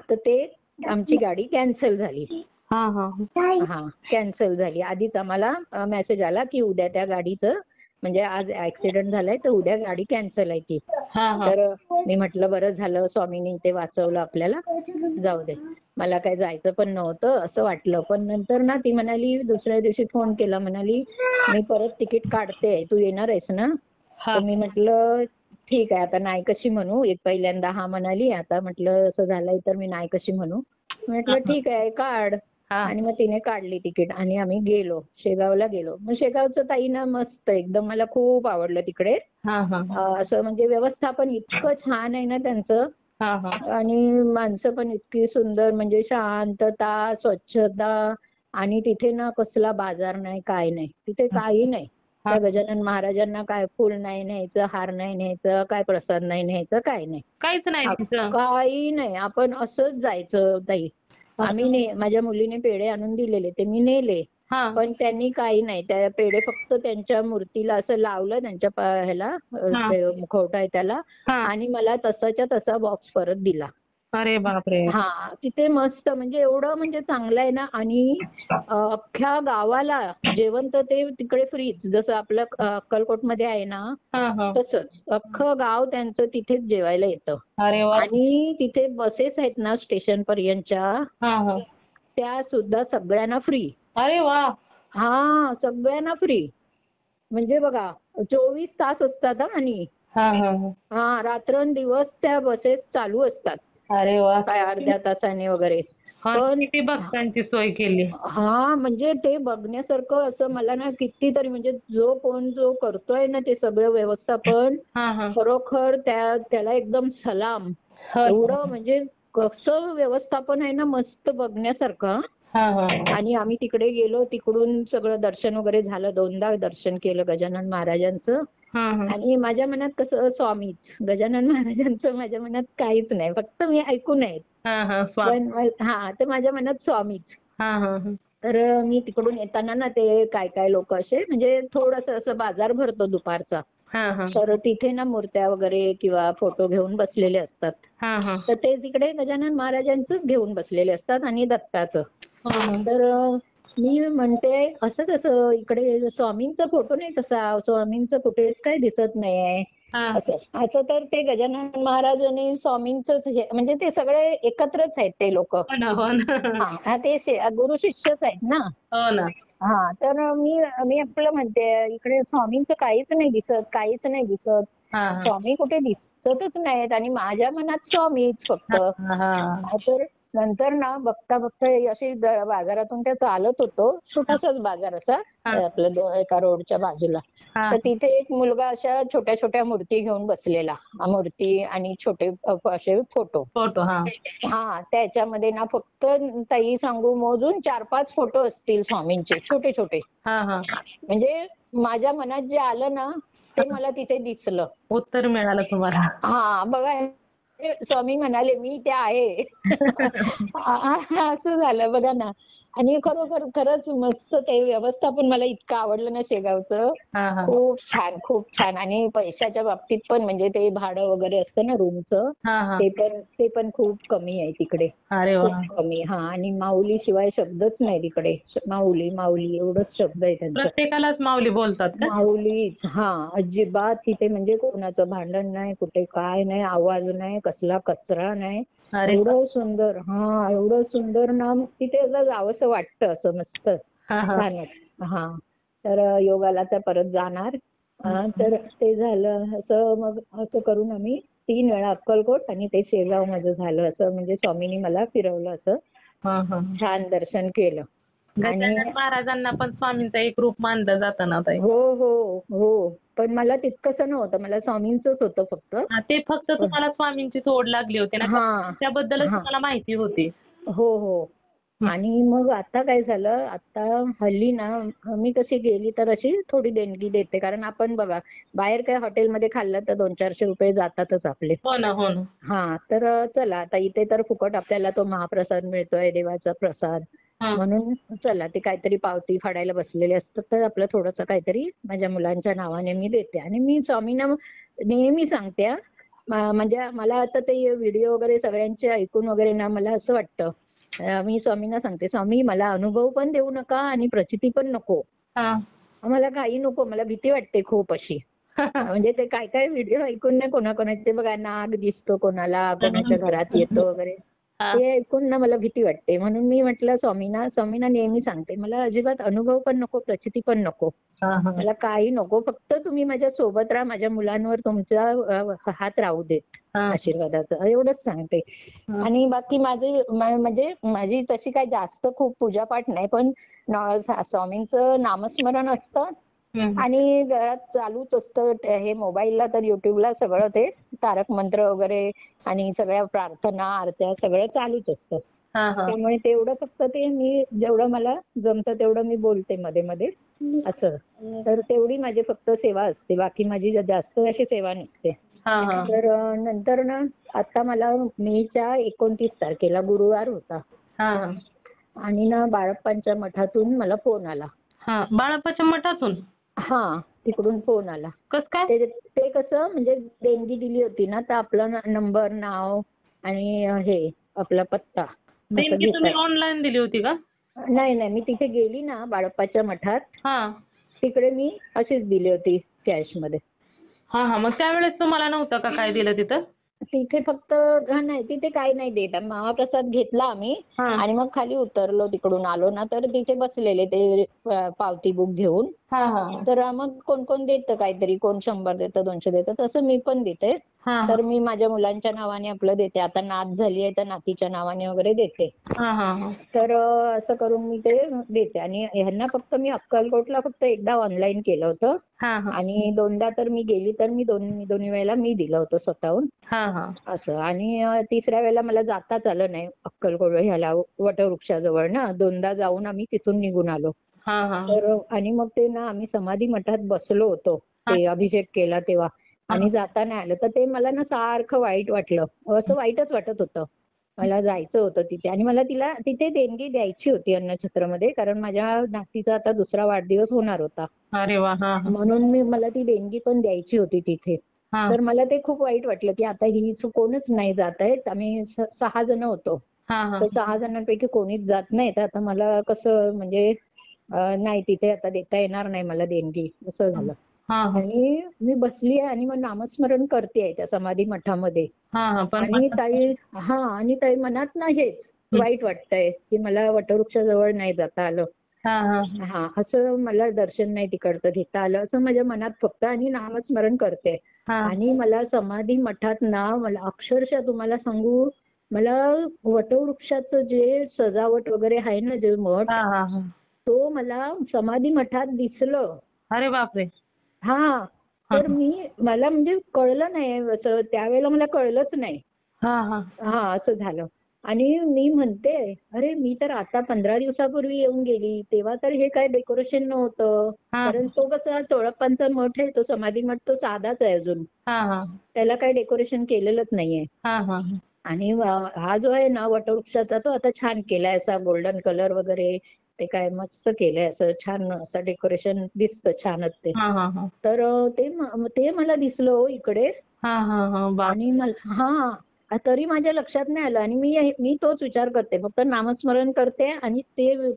तर ते आमची गाडी कॅन्सल झाली. हा हा कॅन्सल झाली. आधीच आम्हाला मेसेज आला की उद्या त्या गाडीचं म्हणजे आज ऍक्सिडेंट झालाय, तर उद्या गाडी कॅन्सल आहे ती. हा हा तर मी म्हटलं बरं झालं स्वामींनी ते वाचवलं आपल्याला, जाऊ दे. मला काय जायचं पण नव्हतं असं वाटलं. पण नंतर ना ती म्हणाली, दुसऱ्या दिवशी फोन केला, म्हणाली मी परत तिकीट काढते, तू येणार आहेस ना. तर मी म्हटलं ठीक आहे, आता नाही कशी म्हणू. एक पहिल्यांदा हा म्हणाली, आता म्हटलं असं झालंय तर मी नाही कशी म्हणू. म्हटलं ठीक आहे काढ. आणि मग तिने काढली तिकीट आणि आम्ही गेलो, शेगावला गेलो. मग शेगावचं ताई ना मस्त एकदम, मला खूप आवडलं तिकडे. असं म्हणजे व्यवस्थापन इतकं छान आहे ना त्यांचं. आणि माणसं पण इतकी सुंदर, म्हणजे शांतता, स्वच्छता. आणि तिथे ना कसला बाजार नाही, काय नाही तिथे, काही नाही. त्या गजानन महाराजांना काय फुल नाही न्यायचं, हार नाही न्यायचं, काय प्रसाद नाही न्यायचं, काय नाही, काहीच नाही तिथं. काही नाही. आपण असंच जायचं ताई. माझ्या मुलीने पेढे आणून दिलेले, ते मी नेले. हा पण त्यांनी काही नाही, त्या पेढे फक्त त्यांच्या मूर्तीला असं लावलं, त्यांच्या ह्याला हा मुखवटा आहे त्याला, हा आणि मला तसाच्या तसा बॉक्स परत दिला. अरे बापरे. हा, तिथे मस्त म्हणजे एवढं म्हणजे चांगलं आहे ना. आणि अख्ख्या गावाला जेवण तर ते तिकडे फ्रीच, जसं आपलं अक्कलकोटमध्ये आहे ना हा हा तसंच अख्खं गाव त्यांचं तिथेच जेवायला येतं. अरे वा. आणि तिथे बसेस आहेत ना स्टेशन पर्यंतच्या, हा हा त्या सुद्धा सगळ्यांना फ्री. अरे वा. हा, सगळ्यांना फ्री. म्हणजे बघा 24 तास असतात हा. आणि हा हा हा. हा, रात्रंदिवस त्या बसेस चालू असतात, अरे वा. काय अर्ध्या तासाने वगैरे. हा, पण किती भक्तांची सोय केली. हा, म्हणजे ते बघण्यासारखं असं मला ना कितीतरी, म्हणजे जो करतोय ना ते सगळं व्यवस्थापन, हा हा खरोखर त्याला एकदम सलाम. हो. एवढं म्हणजे कसं व्यवस्थापन आहे ना, मस्त बघण्यासारखं. हा हा आणि आम्ही तिकडे गेलो, तिकडून सगळं दर्शन वगैरे झालं, 2दा दर्शन केलं गजानन महाराजांचं. हा हा आणि माझ्या मनात कसं स्वामीच, गजानन महाराजांचं माझ्या मनात काहीच नाही, फक्त मी ऐकून आहे. हा हा पण हा, तर माझ्या मनात स्वामीच. हा हा हा तर मी तिकडून येताना ना, ते काय काय लोक असे म्हणजे थोडंसं असं बाजार भरतो दुपारचा, हा हा तर तिथे ना मूर्त्या वगैरे किंवा फोटो घेऊन बसलेले असतात. हा हा तर ते तिकडे गजानन महाराजांचंच घेऊन बसलेले असतात आणि दत्ताचं. तर मी म्हणते असं कसं इकडे स्वामींचा फोटो नाही, तसा स्वामींचं कुठेच काही दिसत नाहीये असं. तर ते गजानन महाराज आणि स्वामींचंच म्हणजे ते सगळे एकत्रच आहेत ते लोक. हो ना. ते गुरु शिष्यच आहेत ना. हो ना. हा, तर मी आपलं म्हणते इकडे स्वामींचं काहीच नाही दिसत, काहीच नाही दिसत. हा हा स्वामी कुठे दिसतच नाहीत आणि माझ्या मनात स्वामीच फक्त. तर नंतर ना बघता बघता अशी बाजारातून त्या चालत होतो, छोटासाच बाजार असा आपल्या एका रोडच्या बाजूला. तर तिथे एक मुलगा अशा छोट्या छोट्या मूर्ती घेऊन बसलेला, मूर्ती आणि छोटे असे फोटो. हा, त्याच्यामध्ये ना फक्त ताई सांगू मोजून 4-5 फोटो असतील स्वामींचे, छोटे छोटे. म्हणजे माझ्या मनात जे आलं ना ते मला तिथे दिसलं. उत्तर मिळालं तुम्हाला. हा, बघा स्वामी म्हणाले मी इथे आहे. असं झालं बघा ना. आणि खरोखर खरंच मस्त ते व्यवस्थापन मला इतकं आवडलं ना शेगावचं. खूप छान, खूप छान. आणि पैशाच्या बाबतीत पण म्हणजे ते भाडं वगैरे असतं ना रूमचं, ते पण खूप कमी आहे तिकडे. खूप कमी. हा, आणि माऊली शिवाय शब्दच नाही तिकडे. माऊली माऊली एवढंच शब्द आहे त्यांचं. प्रत्येकालाच माऊली बोलतात का? माऊलीच. हा, अजिबात तिथे म्हणजे कोणाचं भांडण नाही, कुठे काय नाही, आवाज नाही, कसला कचरा नाही. एवढं सुंदर. हा, एवढं सुंदर नाम तिथे जावंसं वाटतं असं मस्त छानच. हा, तर योगाला तर परत जाणार. तर ते झालं असं. मग असं करून आम्ही 3 वेळा अक्कलकोट आणि ते शेगाव माझं झालं असं. म्हणजे स्वामींनी मला फिरवलं असं. छान दर्शन केलं. गजानन महाराजांना पण स्वामींचं एक रूप मानलं जातं ना ताई. हो हो हो. पण मला तितकंसं नव्हतं, मला स्वामींचंच होतं फक्त. ते फक्त तुम्हाला स्वामींची ओढ लागली होती ना, त्याबद्दलच तुम्हाला माहिती होती. हो हो. आणि मग आता काय झालं, आता हल्ली ना मी कशी गेली तर अशी थोडी देणगी देते, कारण आपण बघा बाहेर काय हॉटेलमध्ये खाल्लं तर 200-400 रुपये जातातच आपले. हो ना हो ना. हा, तर चला आता इथे तर फुकट आपल्याला तो महाप्रसाद मिळतोय, देवाचा प्रसाद. म्हणून चला ते काहीतरी पावती फाडायला बसलेले असतात, तर आपलं थोडंसं काहीतरी माझ्या मुलांच्या नावाने मी देते. आणि मी स्वामींना नेहमी सांगते, म्हणजे मला आता ते व्हिडिओ वगैरे सगळ्यांचे ऐकून वगैरे ना मला असं वाटतं, मी स्वामींना सांगते, स्वामी मला अनुभव पण देऊ नका आणि प्रचिती पण नको. मला काही नको, मला भीती वाटते खूप अशी. म्हणजे ते काय काय व्हिडिओ ऐकून ना कोणाकोणाचे बघा नाग दिसतो कोणाला, कोणाच्या घरात येतो वगैरे, ते ऐकून ना मला भीती वाटते. म्हणून मी म्हटलं स्वामींना नेहमी सांगते, मला अजिबात अनुभव पण नको, प्रचिती पण नको, मला काही नको, फक्त तुम्ही माझ्या सोबत राहा, माझ्या मुलांवर तुमचा हात राहू देत आशीर्वादाचं, एवढंच सांगते. आणि बाकी म्हणजे माझी तशी काही जास्त खूप पूजापाठ नाही, पण स्वामींचं नामस्मरण असतं आणि घरात चालूच असतं. हे मोबाईलला तर युट्यूबला सगळं ते तारक मंत्र वगैरे आणि सगळ्या प्रार्थना आरत्या सगळं चालूच असतं. त्यामुळे तेवढं फक्त ते मी जेवढं मला जमतं तेवढं मी बोलते मध्ये मध्ये असं. तर तेवढी माझी फक्त सेवा असते, बाकी माझी जास्त अशी सेवा नसते. तर नंतर ना आता मला मेच्या 29 तारखेला गुरुवार होता. आणि ना बाळप्पांच्या मठातून मला फोन आला. हा, बाळप्पाच्या मठातून? हा, तिकडून फोन आला. कस काय? ते कसं म्हणजे देणगी दिली होती ना, तर आपला नंबर, नाव आणि हे आपला पत्ता असं देणगी तुम्ही घेतात. ऑनलाईन दिली होती का? नाही नाही, मी तिथे गेली ना बाळप्पाच्या मठात, हा तिकडे मी अशीच दिली होती कॅशमध्ये. हा हा, मग त्यावेळेस तुम्हाला नव्हतं का काय दिलं तिथं? तिथे फक्त नाही, तिथे काही नाही देत. महाप्रसाद घेतला आम्ही हा आणि मग खाली उतरलो, तिकडून आलो ना, तर तिथे बसलेले ते पावती बुक घेऊन. हा हा तर मग कोण कोण देतं काहीतरी, कोण 100 देतं, 200 देतं, तसं मी पण देते. हा तर मी माझ्या मुलांच्या नावाने आपलं देते. आता नात झाली आहे तर नातीच्या नावाने वगैरे देते. हा हा तर असं करून मी ते देते. आणि ह्यांना फक्त मी अक्कलकोटला फक्त एकदा ऑनलाईन केलं होतं हा हा आणि दोनदा तर मी गेली, तर मी दोन्ही वेळेला मी दिलं होतं स्वतःहून हा हा असं. आणि तिसऱ्या वेळेला मला जाताच आलं नाही अक्कलकोट ह्याला वटवृक्षाजवळ ना, दोनदा जाऊन आम्ही तिथून निघून आलो. हा हा तर आणि मग ते ना आम्ही समाधी मठात बसलो होतो, ते अभिषेक केला तेव्हा, आणि जाता नाही आलं. तर ते मला ना सारखं वाईट वाटलं, असं वाईटच वाटत होतं. मला जायचं होतं तिथे आणि मला तिथे देणगी द्यायची होती अन्नछत्रमध्ये, कारण माझ्या नातीचा आता दुसरा वाढदिवस होणार होता. अरे वा. हा हा म्हणून मला ती देणगी पण द्यायची होती तिथे. हा तर मला ते खूप वाईट वाटलं की आता ही कोणच नाही जात आहे. आम्ही 6 जण होतो. हा हा तर 6 जणांपैकी कोणीच जात नाही. तर आता मला कसं म्हणजे नाही, तिथे आता देता येणार नाही मला देणगी, असं झालं. हा हा आणि मी बसली आहे आणि मग नामस्मरण करते त्या समाधी मठामध्ये. हा पण आणि ताई मनात ना हेच वाईट वाटतंय की मला वटवृक्षाजवळ नाही जाता आलं. हा हा हा, असं मला दर्शन नाही तिकडचं घेता आलं, असं माझ्या मनात फक्त. आणि नामस्मरण करते. हा आणि मला समाधी मठात ना, मला अक्षरशः तुम्हाला सांगू, मला वटवृक्षाचं जे सजावट वगैरे आहे ना, जे मठ, हा हा हा तो मला समाधी मठात दिसलं. अरे बापरे. हा, हा तर मला म्हणजे कळलं नाही असं, त्यावेळेला मला कळलंच नाही. हा हा हा, असं झालं. आणि मी म्हणते, अरे मी तर आता 15 दिवसापूर्वी येऊन गेली, तेव्हा तर हे काय डेकोरेशन नव्हतं. हा कारण तो कसा चोळप्पांचा मठ आहे, तो समाधी मठ तो साधाच आहे अजून, हा हा त्याला काही डेकोरेशन केलेलंच नाहीये. हा हा आणि हा जो आहे ना वटवृक्षाचा, तो आता छान केलाय, असा गोल्डन कलर वगैरे, ते काय मस्त केलंय, असं छान असं डेकोरेशन दिसतं छानच ते. हा हा हा तर ते मला दिसलं हो इकडे. हा हा हा बाप. आणि तरी माझ्या लक्षात नाही आलं. आणि मी तोच विचार करते, फक्त नामस्मरण करते आणि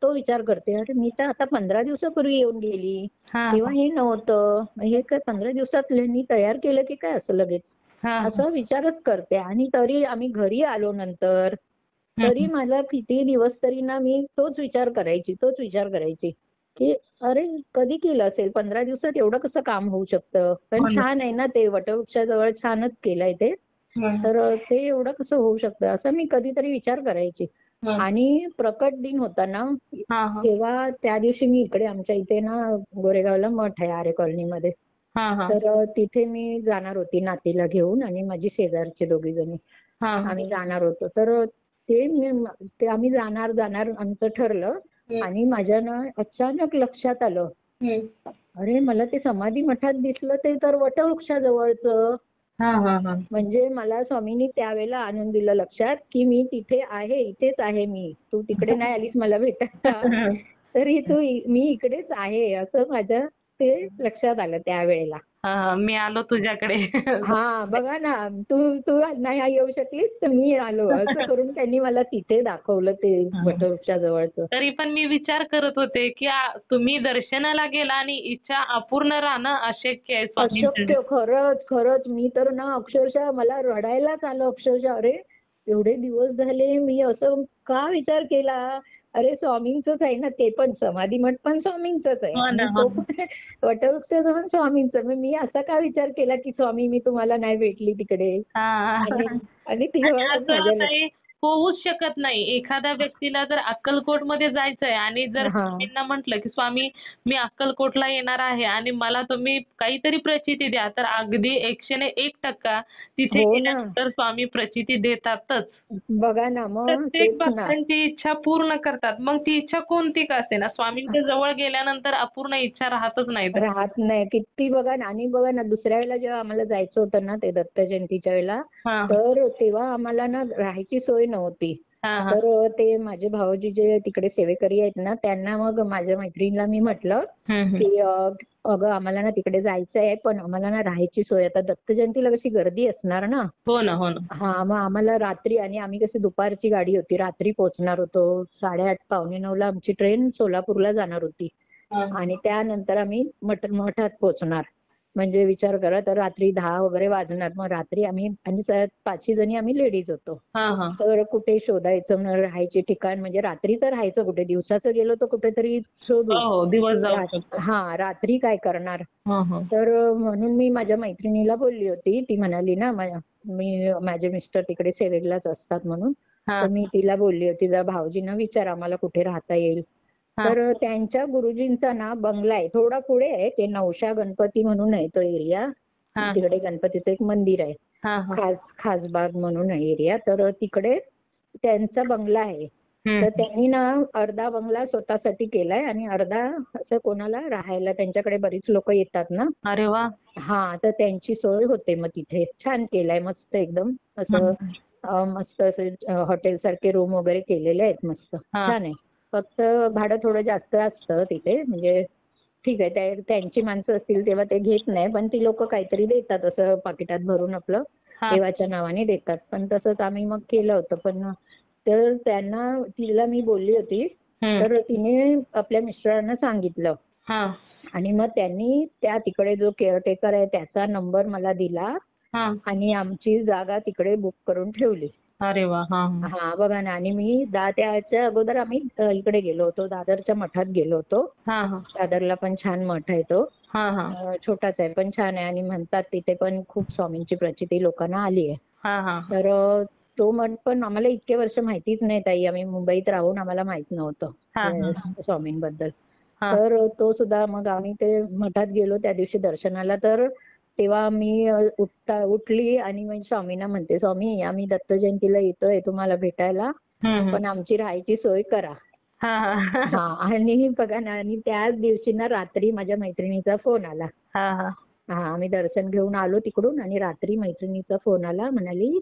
तो विचार करते, अरे मी तर आता 15 दिवसापूर्वी येऊन गेली, हा तेव्हा हे नव्हतं, हे काय 15 दिवसात मी तयार केलं की काय असं लगेच, हा असा विचारच करते. आणि तरी आम्ही घरी आलो नंतर, तरी मला किती दिवस तरी ना मी तोच विचार करायची की अरे कधी केलं असेल, 15 दिवसात एवढं कसं काम होऊ शकतं. पण छान आहे ना ते, वटवृक्षाजवळ छानच केलंय ते. तर ते एवढं कसं होऊ शकतं, असं मी कधीतरी विचार करायची. आणि प्रकट दिन होता ना, तेव्हा त्या दिवशी मी इकडे आमच्या इथे ना गोरेगावला मठ आहे आरे कॉलनीमध्ये, तर तिथे मी जाणार होती नातीला घेऊन आणि माझी शेजारचे दोघी जणी आम्ही जाणार होतो. तर ते आम्ही जाणार आमचं ठरलं. आणि माझ्या ना अचानक लक्षात आलं, अरे मला ते समाधी मठात दिसलं ते तर वटवृक्षाजवळचं. म्हणजे मला स्वामींनी त्यावेळेला आणून दिलं लक्षात की मी तिथे आहे, इथेच आहे मी, तू तिकडे नाही आलीस मला भेटायला, तरी मी इकडेच आहे, असं माझ्या ते लक्षात आलं त्यावेळेला. मी आलो तुझ्याकडे. हा, बघा ना, तू नाही येऊ शकलीस तर मी आलो, असं करून त्यांनी मला तिथे दाखवलं ते वटवृक्षाजवळचं. तरी पण मी विचार करत होते की तुम्ही दर्शनाला गेला आणि इच्छा अपूर्ण राहणं अशक्य आहे स्वामींकडे. अशक्य, खरंच. मी तर ना अक्षरशः मला रडायलाच आलं अक्षरशः. अरे एवढे दिवस झाले मी असं का विचार केला. अरे स्वामींचंच आहे ना ते पण, समाधी मठ पण स्वामींचंच आहे आणि तो पण वटवृक्षाजवळ स्वामींचं. मग मी असा का विचार केला की स्वामी मी तुम्हाला नाही भेटली तिकडे. आणि असं होऊच शकत नाही. एखाद्या व्यक्तीला जर अक्कलकोटमध्ये जायचंय आणि जर स्वामींना म्हटलं की स्वामी मी अक्कलकोटला येणार आहे आणि मला तुम्ही काहीतरी प्रचिती द्या, तर अगदी 101% तिथे गेल्यानंतर स्वामी प्रचिती देतातच. बघा ना, मग प्रत्येक भक्तांची इच्छा पूर्ण करतात. मग ती इच्छा कोणती का असेना, स्वामींच्या जवळ गेल्यानंतर अपूर्ण इच्छा राहत नाही. किती बघा ना. आणि बघा ना, दुसऱ्या वेळेला जेव्हा आम्हाला जायचं होतं ना ते दत्त जयंतीच्या वेळेला, तर तेव्हा आम्हाला ना राहायची सोय नव्हती. हा हा तर ते माझे भाऊजी जे तिकडे सेवेकरी आहेत ना, त्यांना मग माझ्या मैत्रिणीला मी म्हटलं की अगं आम्हाला ना तिकडे जायचं आहे, पण आम्हाला ना राहायची सोय, आता दत्त जयंतीला कशी गर्दी असणार ना. हो ना हो ना हा, मग आम्हाला रात्री, आणि आम्ही कशी दुपारची गाडी होती, रात्री पोहोचणार होतो. 8:30 पावणे 9ला आमची ट्रेन सोलापूरला जाणार होती. हा आणि त्यानंतर आम्ही मठात पोहोचणार. म्हणजे विचार करा, तर रात्री 10 वगैरे वाजणार. मग रात्री आम्ही, आणि 5 जणी आम्ही लेडीज होतो. हा हा तर कुठे शोधायचं ना राहायचे ठिकाण, म्हणजे रात्रीचं राहायचं कुठे, दिवसाचं गेलो तर कुठेतरी शोधू. हो दिवस जाऊ शकतो. हा, रात्री काय करणार. हा हा तर म्हणून मी माझ्या मैत्रिणीला बोलली होती, ती म्हणाली ना माझे मिस्टर तिकडे सेवेलाच असतात म्हणून. हा तर मी तिला बोलली होती, जरा भाऊजींना विचार आम्हाला कुठे राहता येईल. हा तर त्यांच्या गुरुजींचा ना बंगला आहे, थोडा पुढे आहे, ते नवशा गणपती म्हणून आहे तो एरिया. हा तिकडे गणपतीचं एक मंदिर आहे, हा हा खासबाग म्हणून आहे एरिया. तर तिकडे त्यांचा बंगला आहे. तर त्यांनी ना अर्धा बंगला स्वतःसाठी केलाय आणि अर्धा असं कोणाला राहायला, त्यांच्याकडे बरीच लोक येतात ना. अरे वा. हा, तर त्यांची सोय होते. मग तिथे छान केलाय, मस्त एकदम असं मस्त असे हॉटेल सारखे रूम वगैरे केलेले आहेत, मस्त छान आहे. फक्त भाडं थोडं जास्त असतं तिथे, म्हणजे ठीक आहे, त्यांची माणसं असतील तेव्हा ते घेत नाही, पण ती लोक काहीतरी देतात असं पाकिटात भरून, आपलं देवाच्या नावाने देतात. पण तसंच आम्ही मग केलं होतं. पण तर तिला मी बोलली होती, तर तिने आपल्या मिस्टरांना सांगितलं. आणि मग त्यांनी त्या तिकडे जो केअरटेकर आहे त्याचा नंबर मला दिला आणि आमची जागा तिकडे बुक करून ठेवली. अरे वा. हा, बघा ना. आणि मी त्याच्या अगोदर आम्ही इकडे गेलो होतो, दादरच्या मठात गेलो होतो. दादरला पण छान मठ आहे तो, छोटाच आहे पण छान आहे. आणि म्हणतात तिथे पण खूप स्वामींची प्रचिती लोकांना आली आहे. तर तो मठ पण आम्हाला इतके वर्ष माहितीच नाही ताई, आम्ही मुंबईत राहून आम्हाला माहित नव्हतं स्वामींबद्दल. तर तो सुद्धा, मग आम्ही ते मठात गेलो त्या दिवशी दर्शनाला. तर तेव्हा मी उठली आणि मग स्वामींना म्हणते, स्वामी आम्ही दत्त जयंतीला येतोय तुम्हाला भेटायला, पण आमची राहायची सोय करा. हा, आणि बघा ना, आणि त्याच दिवशी ना रात्री माझ्या मैत्रिणीचा फोन आला. हा, आम्ही दर्शन घेऊन आलो तिकडून आणि रात्री मैत्रिणीचा फोन आला, म्हणाली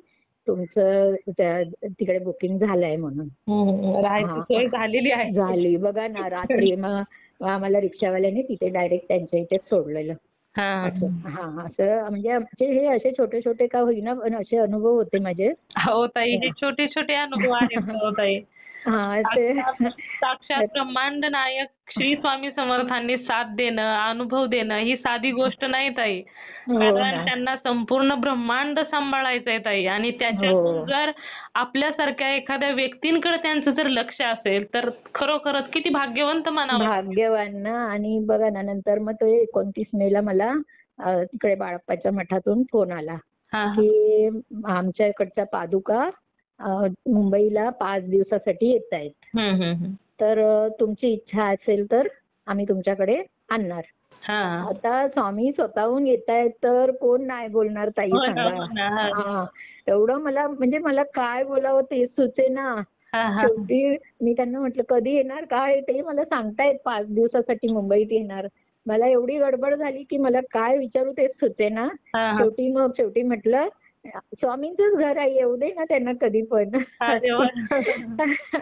तुमचं तिकडे बुकिंग झालंय म्हणून. राहायची सोय झालेली आहे. झाली, बघा ना. रात्री मग आम्हाला रिक्षावाल्याने तिथे डायरेक्ट त्यांच्या इथेच सोडलेलं. हा, असं म्हणजे आमचे हे असे छोटे छोटे का होईना पण असे अनुभव होते माझे. हो ताई, हे छोटे छोटे अनुभव आहेत हो ताई. साक्षात ब्रह्मांड नायक श्री स्वामी समर्थांनी साथ देणं, अनुभव देणं ही साधी गोष्ट नाही ताई. कारण त्यांना संपूर्ण ब्रह्मांड सांभाळायचंय ताई, आणि त्याच्यातून जर आपल्यासारख्या एखाद्या व्यक्तींकडे त्यांचं जर लक्ष असेल तर खरोखरच किती भाग्यवंत म्हणावं. भाग्यवान ना. आणि बघा ना, नंतर मग तो 29 मेला मला तिकडे बाळप्पाच्या मठातून फोन आला की आमच्या इकडच्या पादुका मुंबईला 5 दिवसासाठी येत आहेत, तर तुमची इच्छा असेल तर आम्ही तुमच्याकडे आणणार. आता स्वामी स्वतःहून येत आहेत तर कोण नाही बोलणार ताई, सांगा. एवढं मला काय बोलावं ते सुचेना. शेवटी मी त्यांना म्हटलं कधी येणार, काय ते मला सांगतायत 5 दिवसासाठी मुंबईत येणार. मला एवढी गडबड झाली की मला काय विचारू तेच सुचेना. शेवटी म्हटलं स्वामींचंच घर आहे, येऊ दे ना त्यांना कधी पण.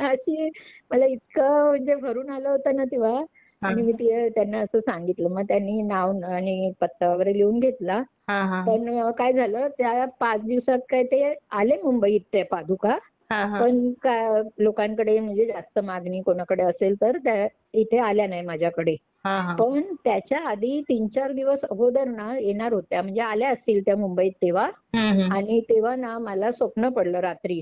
अशी मला इतकं म्हणजे भरून आलं होतं ना तेव्हा. आणि मी त्यांना असं सांगितलं, मग त्यांनी नाव आणि पत्ता वगैरे लिहून घेतला. पण काय झालं, त्या 5 दिवसात काय ते आले मुंबईत त्या पादुका. पण लोकांकडे म्हणजे जास्त मागणी कोणाकडे असेल तर त्या इथे आल्या नाही माझ्याकडे. पण त्याच्या आधी 3-4 दिवस अगोदर ना येणार होत्या, म्हणजे आल्या असतील त्या मुंबईत तेव्हा. आणि तेव्हा ना मला स्वप्न पडलं रात्री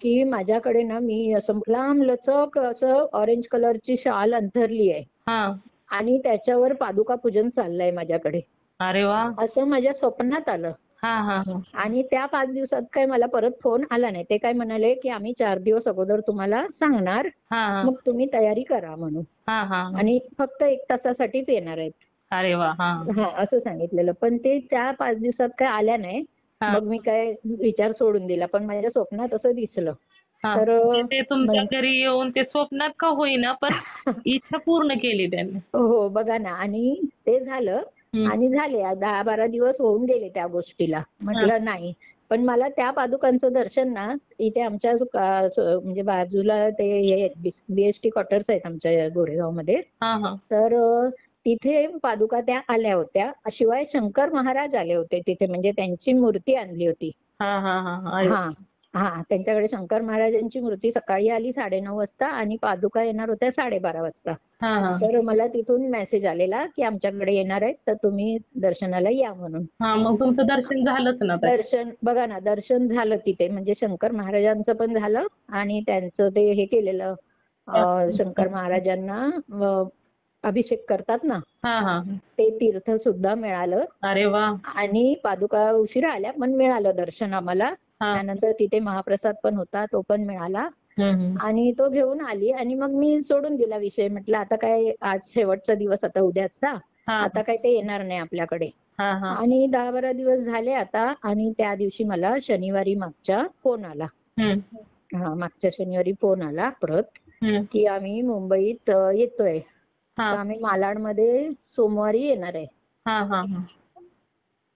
की माझ्याकडे ना मी असं लांब लचक असं ऑरेंज कलरची शाल अंथरली आहे आणि त्याच्यावर पादुका पूजन चाललंय माझ्याकडे. अरे वा. असं माझ्या स्वप्नात आलं. आणि त्या 5 दिवसात काय मला परत फोन आला नाही. ते काय म्हणाले की आम्ही 4 दिवस अगोदर तुम्हाला सांगणार, मग तुम्ही तयारी करा म्हणून. आणि फक्त 1 तासासाठीच येणार आहेत. अरे वा. असं सांगितलेलं. पण ते त्या 5 दिवसात काय आल्या नाही. मग मी काय विचार सोडून दिला. पण माझ्या स्वप्नात असं दिसलं. तर ते तुमच्या घरी येऊन ते स्वप्नात का होईना पण इच्छा पूर्ण केली त्यांनी. हो, बघा ना. आणि ते झालं आणि झाले 10-12 दिवस होऊन गेले त्या गोष्टीला. म्हटलं नाही, पण मला त्या पादुकांचं दर्शन ना इथे आमच्या म्हणजे बाजूला ते हे बीएसटी क्वार्टर्स आहेत आमच्या गोरेगावमध्ये. हा हा तर तिथे पादुका त्या आल्या होत्या. शिवाय शंकर महाराज आले होते तिथे, म्हणजे त्यांची मूर्ती आणली होती. हा हा हा हा. अरे वा. हा हा त्यांच्याकडे शंकर महाराजांची मूर्ती सकाळी आली 9:30 वाजता आणि पादुका येणार होत्या 12:30 वाजता. हा हा तर मला तिथून मेसेज आलेला की आमच्याकडे येणार आहेत तर तुम्ही दर्शनाला या म्हणून. हा, मग तुमचं दर्शन झालंच ना ताई? दर्शन बघा ना, दर्शन झालं तिथे, म्हणजे शंकर महाराजांचं पण झालं आणि त्यांचं ते हे केलेलं शंकर महाराजांना अभिषेक करतात ना हा हा. ते तीर्थ सुद्धा मिळालं. अरे वा. आणि पादुका उशिरा आल्या पण मिळालं दर्शन आम्हाला. हा. त्यानंतर तिथे महाप्रसाद पण होता तो पण मिळाला हम्म. आणि तो घेऊन आली आणि मग मी सोडून दिला विषय. म्हटलं आता काय, आज शेवटचा दिवस, आता उद्याचा, हा. आता काय ते येणार नाही आपल्याकडे. हा हा. आणि 10-12 दिवस झाले आता आणि त्या दिवशी मला शनिवारी मागच्या फोन आला. मागच्या शनिवारी फोन आला परत की आम्ही मुंबईत येतोय, तर आम्ही मालाडमध्ये सोमवारी येणार आहे. हा हा.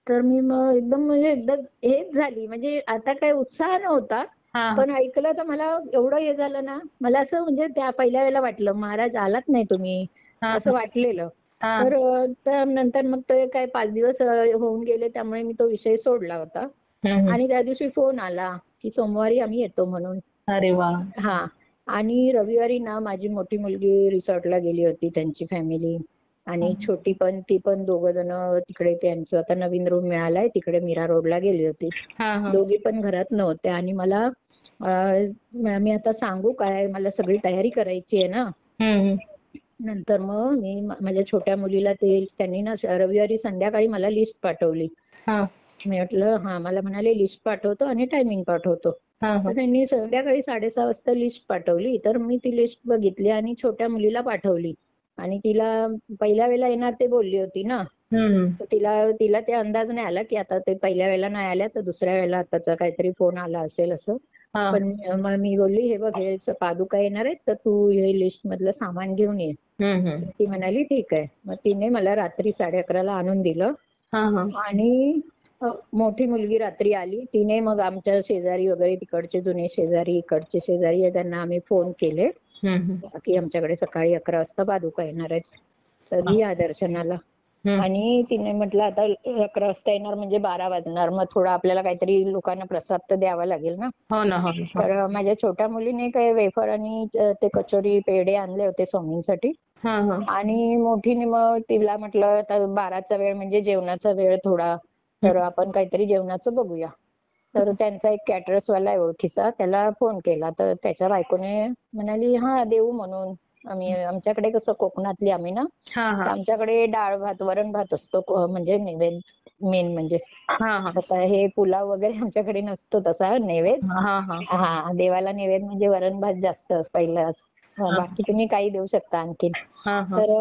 तर मी मग एकदम हेच झाली, म्हणजे आता काय उत्साह नव्हता पण ऐकलं तर मला एवढं हे झालं ना, मला असं म्हणजे त्या पहिल्या वेळेला वाटलं महाराज आलात नाही तुम्ही, असं वाटलेलं. तर नंतर मग ते काय 5 दिवस होऊन गेले त्यामुळे मी तो विषय सोडला होता. आणि त्या दिवशी फोन आला की सोमवारी आम्ही येतो म्हणून. अरे वा. हा, आणि रविवारी ना माझी मोठी मुलगी रिसॉर्टला गेली होती, त्यांची फॅमिली, आणि छोटी पण, ती पण दोघं जण तिकडे, त्यांचं आता नवीन रूम मिळालाय तिकडे मीरा रोडला गेली होती. दोघी पण घरात नव्हत्या आणि मला मी आता सांगू काय, मला सगळी तयारी करायची आहे ना. नंतर मग मी माझ्या छोट्या मुलीला त्यांनी ना रविवारी संध्याकाळी मला लिस्ट पाठवली. मी म्हटलं मला म्हणाले लिस्ट पाठवतो आणि टायमिंग पाठवतो. तर त्यांनी संध्याकाळी 6:30 वाजता लिस्ट पाठवली. तर मी ती लिस्ट बघितली आणि छोट्या मुलीला पाठवली आणि तिला पहिल्या वेळेला येणार ते बोलली होती ना, तर तिला ते अंदाज नाही आला की आता ते पहिल्या वेळेला नाही आल्या तर दुसऱ्या वेळेला आताचा काहीतरी फोन आला असेल असं. पण मग मी बोलली हे बघ, हे पादुका येणार आहेत तर तू हे लिस्ट मधलं सामान घेऊन ये. ती म्हणाली ठीक आहे. मग तिने मला रात्री 11:30 आणून दिलं. आणि मोठी मुलगी रात्री आली, तिने मग आमच्या शेजारी वगैरे, तिकडचे जुने शेजारी, इकडचे शेजारी, त्यांना आम्ही फोन केले की आमच्याकडे सकाळी 11 वाजता पादुका येणार आहेत तर या दर्शनाला. आणि तिने म्हटलं आता 11 वाजता येणार म्हणजे 12 वाजणार, मग थोडा आपल्याला काहीतरी लोकांना प्रसाद तर द्यावा लागेल ना. तर माझ्या छोट्या मुलीने काही वेफर आणि ते कचोरी पेढे आणले होते स्वामींसाठी. आणि मोठीने मग तिला म्हटलं आता 12चा वेळ म्हणजे जेवणाचा वेळ थोडा, तर आपण काहीतरी जेवणाचं बघूया. तर त्यांचा एक कॅटरर्सवाला आहे ओळखीचा, त्याला फोन केला तर त्याच्या बायकोने म्हणाली देऊ म्हणून. आमच्याकडे कसं कोकणातली आम्ही ना, तर आमच्याकडे डाळ भात, वरण भात असतो, म्हणजे नैवेद्य मेन म्हणजे. तसा हे पुलाव वगैरे आमच्याकडे नसतो तसा नैवेद्य. देवाला नैवेद्य म्हणजे वरण भात जास्त पहिलं. बाकी तुम्ही काही देऊ शकता आणखीन. तर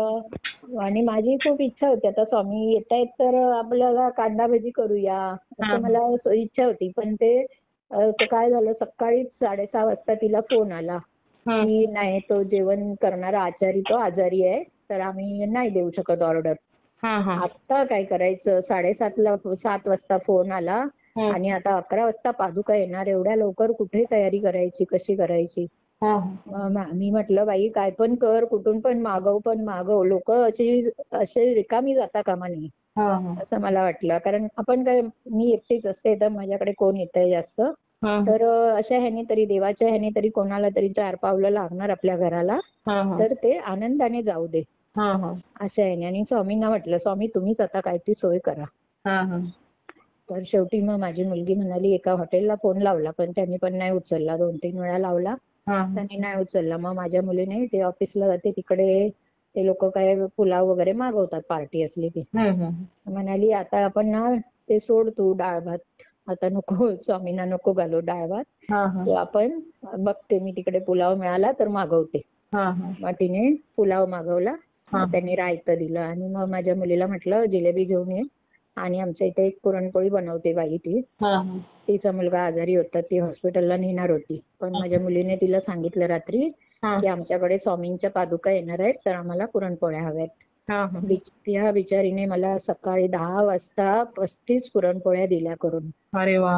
आणि माझी खूप इच्छा होती, आता स्वामी येत आहेत तर आपल्याला कांदा भजी करूया असं मला इच्छा होती. पण ते काय झालं, सकाळीच 6:30 वाजता तिला फोन आला की नाही, तो जेवण करणारा आचारी तो आजारी आहे तर आम्ही नाही देऊ शकत ऑर्डर. आता काय करायचं, 7:30 वाजता फोन आला आणि आता 11 वाजता पादुका येणार, एवढ्या लवकर कुठे तयारी करायची, कशी करायची. मी म्हटलं बाई काय पण कर, कुठून पण मागव, लोक असे रिकामी जाता कामा नये असं मला वाटलं. कारण आपण काय, मी एकटीच असते तर माझ्याकडे कोण येतंय जास्त, तर अशा ह्याने तरी, देवाच्या ह्याने तरी कोणाला तरी 4 पावलं लागणार आपल्या घराला, तर ते आनंदाने जाऊ दे अशा ह्याने. आणि स्वामींना म्हटलं स्वामी तुम्हीच आता काय ती सोय करा. तर शेवटी मग माझी मुलगी म्हणाली, एका हॉटेलला फोन लावला पण त्यांनी पण नाही उचलला, 2-3 वेळा लावला त्यांनी नाही उचलला. मग माझ्या मुलीने, ते ऑफिसला जाते तिकडे, ते लोक काय पुलाव वगैरे मागवतात पार्टी असली की, म्हणाली आता आपण ना ते सोड तू डाळ भात, आता नको, स्वामींना नको घालू डाळ भात, तो आपण बघते मी तिकडे पुलाव मिळाला तर मागवते. मग तिने पुलाव मागवला, त्यांनी रायतं दिलं आणि मग माझ्या मुलीला म्हटलं जिलेबी घेऊन ये. आणि आमच्या इथे एक पुरणपोळी बनवते बाई, तिचा मुलगा आजारी होता, ती हॉस्पिटलला नेणार होती. पण माझ्या मुलीने तिला सांगितलं रात्री की आमच्याकडे स्वामींच्या पादुका येणार आहेत तर आम्हाला पुरणपोळ्या हव्यात. त्या बिचारीने मला सकाळी 10 वाजता 35 पुरणपोळ्या दिल्या करून. अरे वा.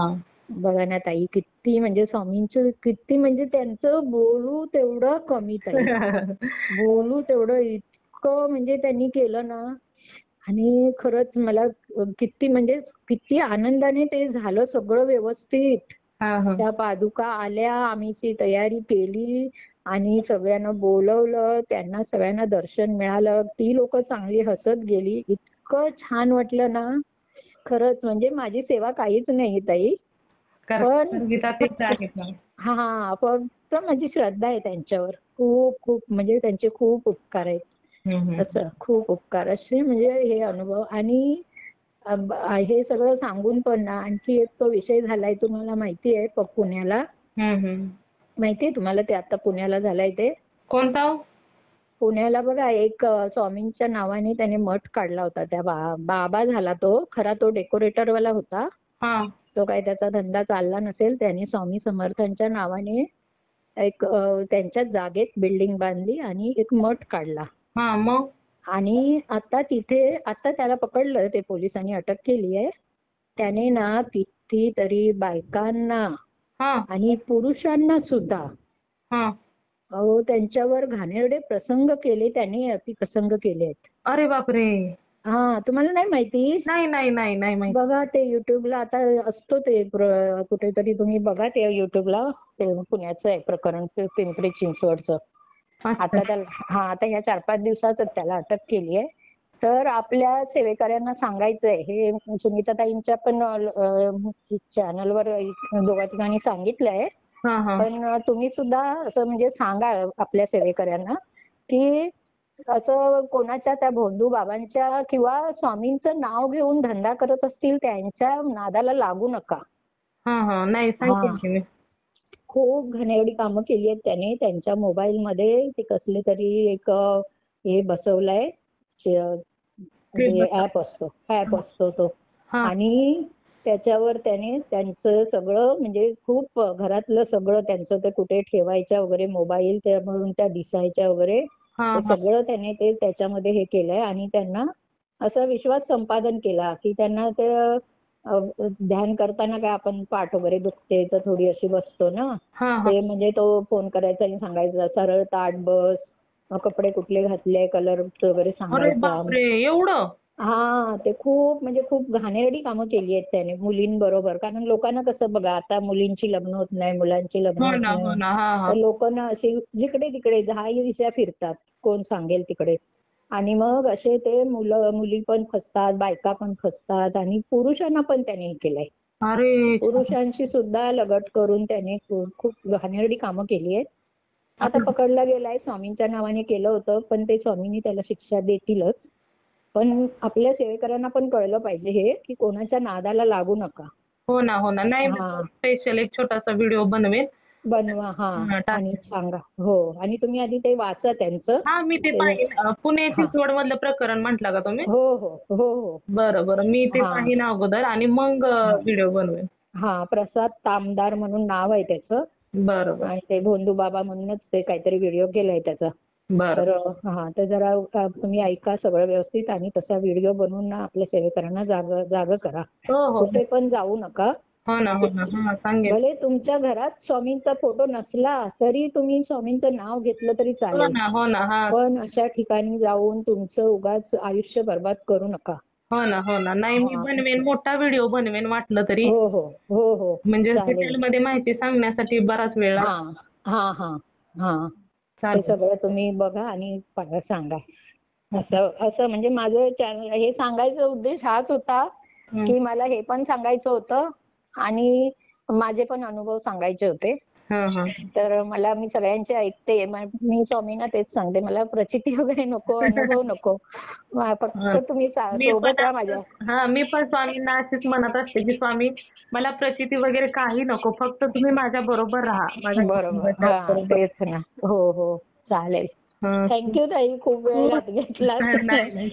बघा ना ताई, किती म्हणजे स्वामींचं किती म्हणजे त्यांचं बोलू तेवढं कमी ताई. बोलू तेवढं इतकं म्हणजे त्यांनी केलं ना. आणि खरंच मला किती म्हणजे किती आनंदाने ते झालं सगळं व्यवस्थित. त्या पादुका आल्या, आम्ही ती तयारी केली आणि सगळ्यांना बोलवलं, त्यांना सगळ्यांना दर्शन मिळालं. ती लोक चांगली हसत गेली. इतकं छान वाटलं ना. खरंच म्हणजे माझी सेवा काहीच नाही ताई. पण हा, फक्त माझी श्रद्धा आहे त्यांच्यावर. खूप खूप म्हणजे त्यांचे खूप उपकार आहेत. असं खूप उपकार असे म्हणजे हे अनुभव. आणि हे सगळं सांगून पण ना, आणखी एक तो विषय झालाय तुम्हाला माहिती आहे पुण्याला. माहितीये तुम्हाला ते आता पुण्याला झालाय ते? कोणता? पुण्याला बघा एक स्वामींच्या नावाने त्याने मठ काढला होता. त्या बाबा झाला तो. खरा तो डेकोरेटर वाला होता. तो काही त्याचा धंदा चालला नसेल. त्याने स्वामी समर्थांच्या नावाने एक त्यांच्याच जागेत बिल्डिंग बांधली आणि एक मठ काढला. मग आणि आता तिथे आता त्याला पकडलं, ते पोलिसांनी अटक केली आहे. त्याने ना कितीतरी बायकांना आणि पुरुषांना सुद्धा अहो त्यांच्यावर घाणेरडे प्रसंग केले, त्याने अतिप्रसंग केले आहेत. अरे बापरे. तुम्हाला नाही माहिती? नाही नाही नाही नाही माहिती. बघा ते युट्यूबला आता असतो ते कुठेतरी तुम्ही बघा ते युट्यूबला. ते पुण्याचं आहे प्रकरण, पिंपरी चिंचवडचं. आता त्याला आता ह्या 4-5 दिवसातच त्याला अटक केली आहे. तर आपल्या सेवेकऱ्यांना सांगायचंय, हे सुनीताताईंच्या पण चॅनलवर दोघा ठिकाणी सांगितलंय. पण तुम्ही सुद्धा असं म्हणजे सांगा आपल्या सेवेकऱ्यांना की असं कोणाच्या त्या भोंदू बाबांच्या किंवा स्वामींचं नाव घेऊन धंदा करत असतील त्यांच्या नादाला लागू नका. नाही सांगते मी. खूप घाणेरडी कामं केली आहेत त्याने. त्यांच्या मोबाईलमध्ये ते कसले तरी एक हे बसवलंय, ऍप असतो तो. आणि त्याच्यावर त्याने त्यांचं सगळं म्हणजे खूप घरातलं सगळं त्यांचं ते कुठे ठेवायच्या वगैरे मोबाईल त्यामधून त्या दिसायच्या वगैरे ते सगळं त्याने ते त्याच्यामध्ये हे केलंय. आणि त्यांना असा विश्वास संपादन केला की त्यांना ते ध्यान करताना काय आपण पाठ वगैरे दुखते तर थोडी अशी बसतो ना, ते म्हणजे तो फोन करायचा आणि सांगायचा सरळ ताट बस, कपडे कुठले घातले, कलर वगैरे सांगायचा. एवढं? ते खूप म्हणजे खूप घाणेरडी कामं केली आहेत त्याने मुलींबरोबर. कारण लोकांना कसं बघा, आता मुलींची लग्न होत नाही, मुलांची लग्न होत नाही, तर लोकांना अशी जिकडे तिकडे दहा फिरतात, कोण सांगेल तिकडे. आणि मग असे ते मुली पण फसतात, बायका पण फसतात आणि पुरुषांना पण त्याने हे केलंय. पुरुषांशी सुद्धा लगट करून त्याने खूप घाणेरडी कामं केली आहेत. आता पकडला गेलाय, स्वामींच्या नावाने केलं होतं, पण ते स्वामींनी त्याला शिक्षा देतीलच. पण आपल्या सेवेकऱ्यांना पण कळलं पाहिजे हे की कोणाच्या नादाला लागू नका. हो ना. नाही स्पेशल एक छोटासा व्हिडिओ बनवा आणि सांगा. हो, आणि तुम्ही आधी ते वाचा त्यांचं. मी ते पुणे चिंचवड मधलं प्रकरण म्हटलं का तुम्ही? हो. बरं मी ते पाहिन अगोदर आणि मग व्हिडिओ बनवेन. प्रसाद तामदार म्हणून नाव आहे त्याचं. बरोबर. आणि ते भोंदू बाबा म्हणूनच ते काहीतरी व्हिडिओ केलाय त्याचा. तर जरा तुम्ही ऐका सगळं व्यवस्थित आणि तसा व्हिडिओ बनवून ना आपल्या सेवेकरांना जाग करा. कुठे पण जाऊ नका. भले तुमच्या घरात स्वामींचा फोटो नसला तरी तुम्ही स्वामींचं नाव घेतलं तरी चालेल. पण अशा ठिकाणी जाऊन तुमचं उगाच आयुष्य बर्बाद करू नका. हो ना. नाही मी बनवेन, मोठा व्हिडिओ बनवेन वाटलं तरी. हो. म्हणजे डिटेलमध्ये माहिती सांगण्यासाठी बराच वेळ लागतो. ते सगळं तुम्ही बघा आणि सांगा. असं म्हणजे माझं चॅनल हे सांगायचा उद्देश हाच होता की मला हे पण सांगायचं होतं आणि माझे पण अनुभव सांगायचे होते. तर मी सगळ्यांचे ऐकते. मी स्वामींना तेच सांगते, मला प्रचिती वगैरे नको, अनुभव नको, फक्त तुम्ही सोबत राहा माझ्या. मी पण स्वामींना अशीच म्हणत असते की स्वामी मला प्रचिती वगैरे काही नको, फक्त तुम्ही माझ्या बरोबर राहा. बरोबर, तेच ना. हो चालेल. थँक्यू ताई, खूप वेळ घेतला.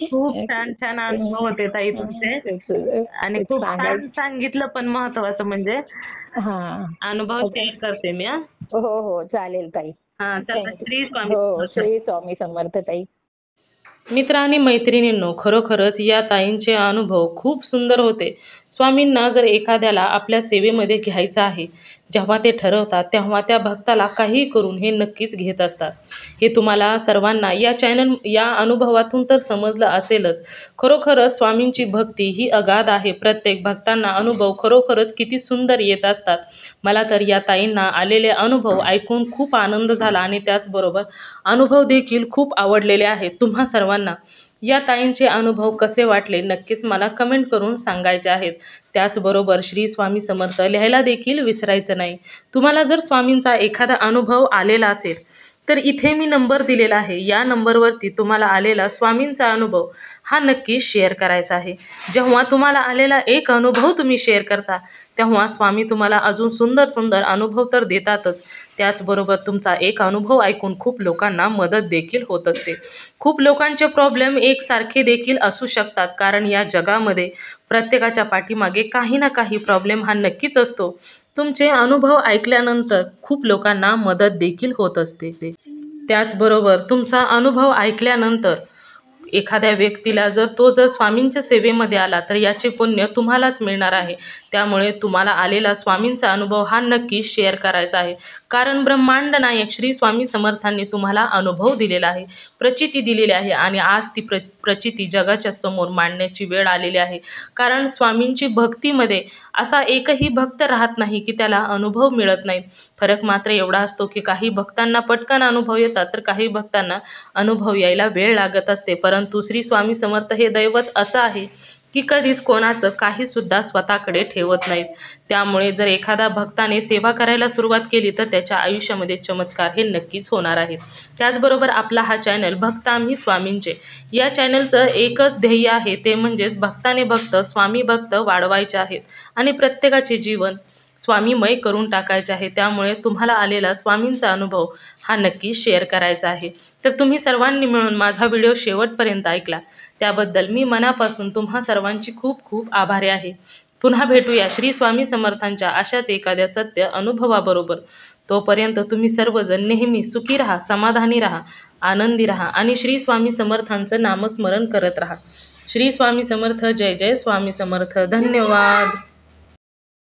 खूप छान अनुभव होते ताई तुमचे आणि खूप छान सांगितलं पण महत्वाचं म्हणजे अनुभव शेअर करते मी. हो चालेल ताई. श्री स्वामी. श्री स्वामी समर्थ ताई. मित्र आणि मैत्रिणींनो, खरोखरच या ताईंचे अनुभव खूप सुंदर होते. स्वामींना जर एखाद्याला आपल्या सेवेमध्ये घ्यायचं आहे, जेव्हा ते ठरवतात तेव्हा त्या भक्ताला काहीही करून हे नक्कीच घेत असतात. हे तुम्हाला सर्वांना या अनुभवातून तर समजलं असेलच. खरोखरच स्वामींची भक्ती ही अगाध आहे. प्रत्येक भक्तांना अनुभव खरोखरच किती सुंदर येत असतात. मला तर या ताईंना आलेले अनुभव ऐकून खूप आनंद झाला आणि त्याचबरोबर अनुभव देखील खूप आवडलेले आहेत. तुम्हा सर्वांना या ताईंचे अनुभव कसे वाटले नक्कीच मला कमेंट करून सांगायचे आहेत. त्याचबरोबर श्री स्वामी समर्थ लिहायला देखील विसरायचं नाही. तुम्हाला जर स्वामींचा एखादा अनुभव आलेला असेल तर इथे मी नंबर दिलेला आहे. या नंबरवरती तुम्हाला आलेला स्वामींचा अनुभव हा नक्की शेअर करायचा आहे. जेव्हा तुम्हाला आलेला एक अनुभव तुम्ही शेअर करता तेव्हा स्वामी तुम्हाला अजून सुंदर सुंदर अनुभव तर देतातच. त्याचबरोबर तुमचा एक अनुभव ऐकून खूप लोकांना मदत देखील होत असते. खूप लोकांचे प्रॉब्लेम एकसारखे देखील असू शकतात, कारण या जगामध्ये प्रत्येकाच्या पाठीमागे काही ना काही प्रॉब्लेम हा नक्कीच असतो. तुमचे अनुभव ऐकल्यानंतर खूप लोकांना मदत देखील होत असते. त्याचबरोबर तुमचा अनुभव ऐकल्यानंतर एखाद्या व्यक्तीला जर स्वामींच्या सेवेमध्ये आला तर याचे पुण्य तुम्हालाच मिळणार आहे. त्यामुळे तुम्हाला आलेला स्वामींचा अनुभव हा नक्की शेअर करायचा आहे, कारण ब्रह्मांड नायक श्री स्वामी समर्थांनी तुम्हाला अनुभव दिलेला आहे, प्रचिती दिलेली आहे आणि आज ती प्रचिती जगाच्या समोर मांडण्याची वेळ आलेली आहे. कारण स्वामींची भक्तीमध्ये असा एकही भक्त राहत नाही की त्याला अनुभव मिळत नाही. फरक मात्र एवढा असतो की काही भक्तांना पटकन अनुभव येतात तर काही भक्तांना अनुभव यायला वेळ लागत असते. परंतु श्री स्वामी समर्थ हे दैवत असं आहे की कधीच कोणाचं काहीसुद्धा स्वतःकडे ठेवत नाहीत. त्यामुळे जर एखादा भक्ताने सेवा करायला सुरुवात केली तर त्याच्या आयुष्यामध्ये चमत्कार हे नक्कीच होणार आहेत. त्याचबरोबर आपला हा चॅनल भक्त आम्ही स्वामींचे, या चॅनलचं एकच ध्येय आहे, ते म्हणजेच भक्ताने भक्त स्वामी भक्त वाढवायचे आहेत आणि प्रत्येकाचे जीवन स्वामीमय करून टाकायचे आहे. त्यामुळे तुम्हाला आलेला स्वामींचा अनुभव हा नक्की शेअर करायचा आहे. तर तुम्ही सर्वांनी मिळून माझा व्हिडिओ शेवटपर्यंत ऐकला त्याबद्दल मी मनापासून तुम्हा सर्वांची खूप खूप आभारी आहे. पुन्हा भेटूया श्री स्वामी समर्थांच्या अशाच एखाद्या सत्य अनुभवाबरोबर. तोपर्यंत तुम्ही सर्वजण नेहमी सुखी राहा, समाधानी राहा, आनंदी राहा आणि श्री स्वामी समर्थांचं नामस्मरण करत राहा. श्री स्वामी समर्थ. जय जय स्वामी समर्थ. धन्यवाद.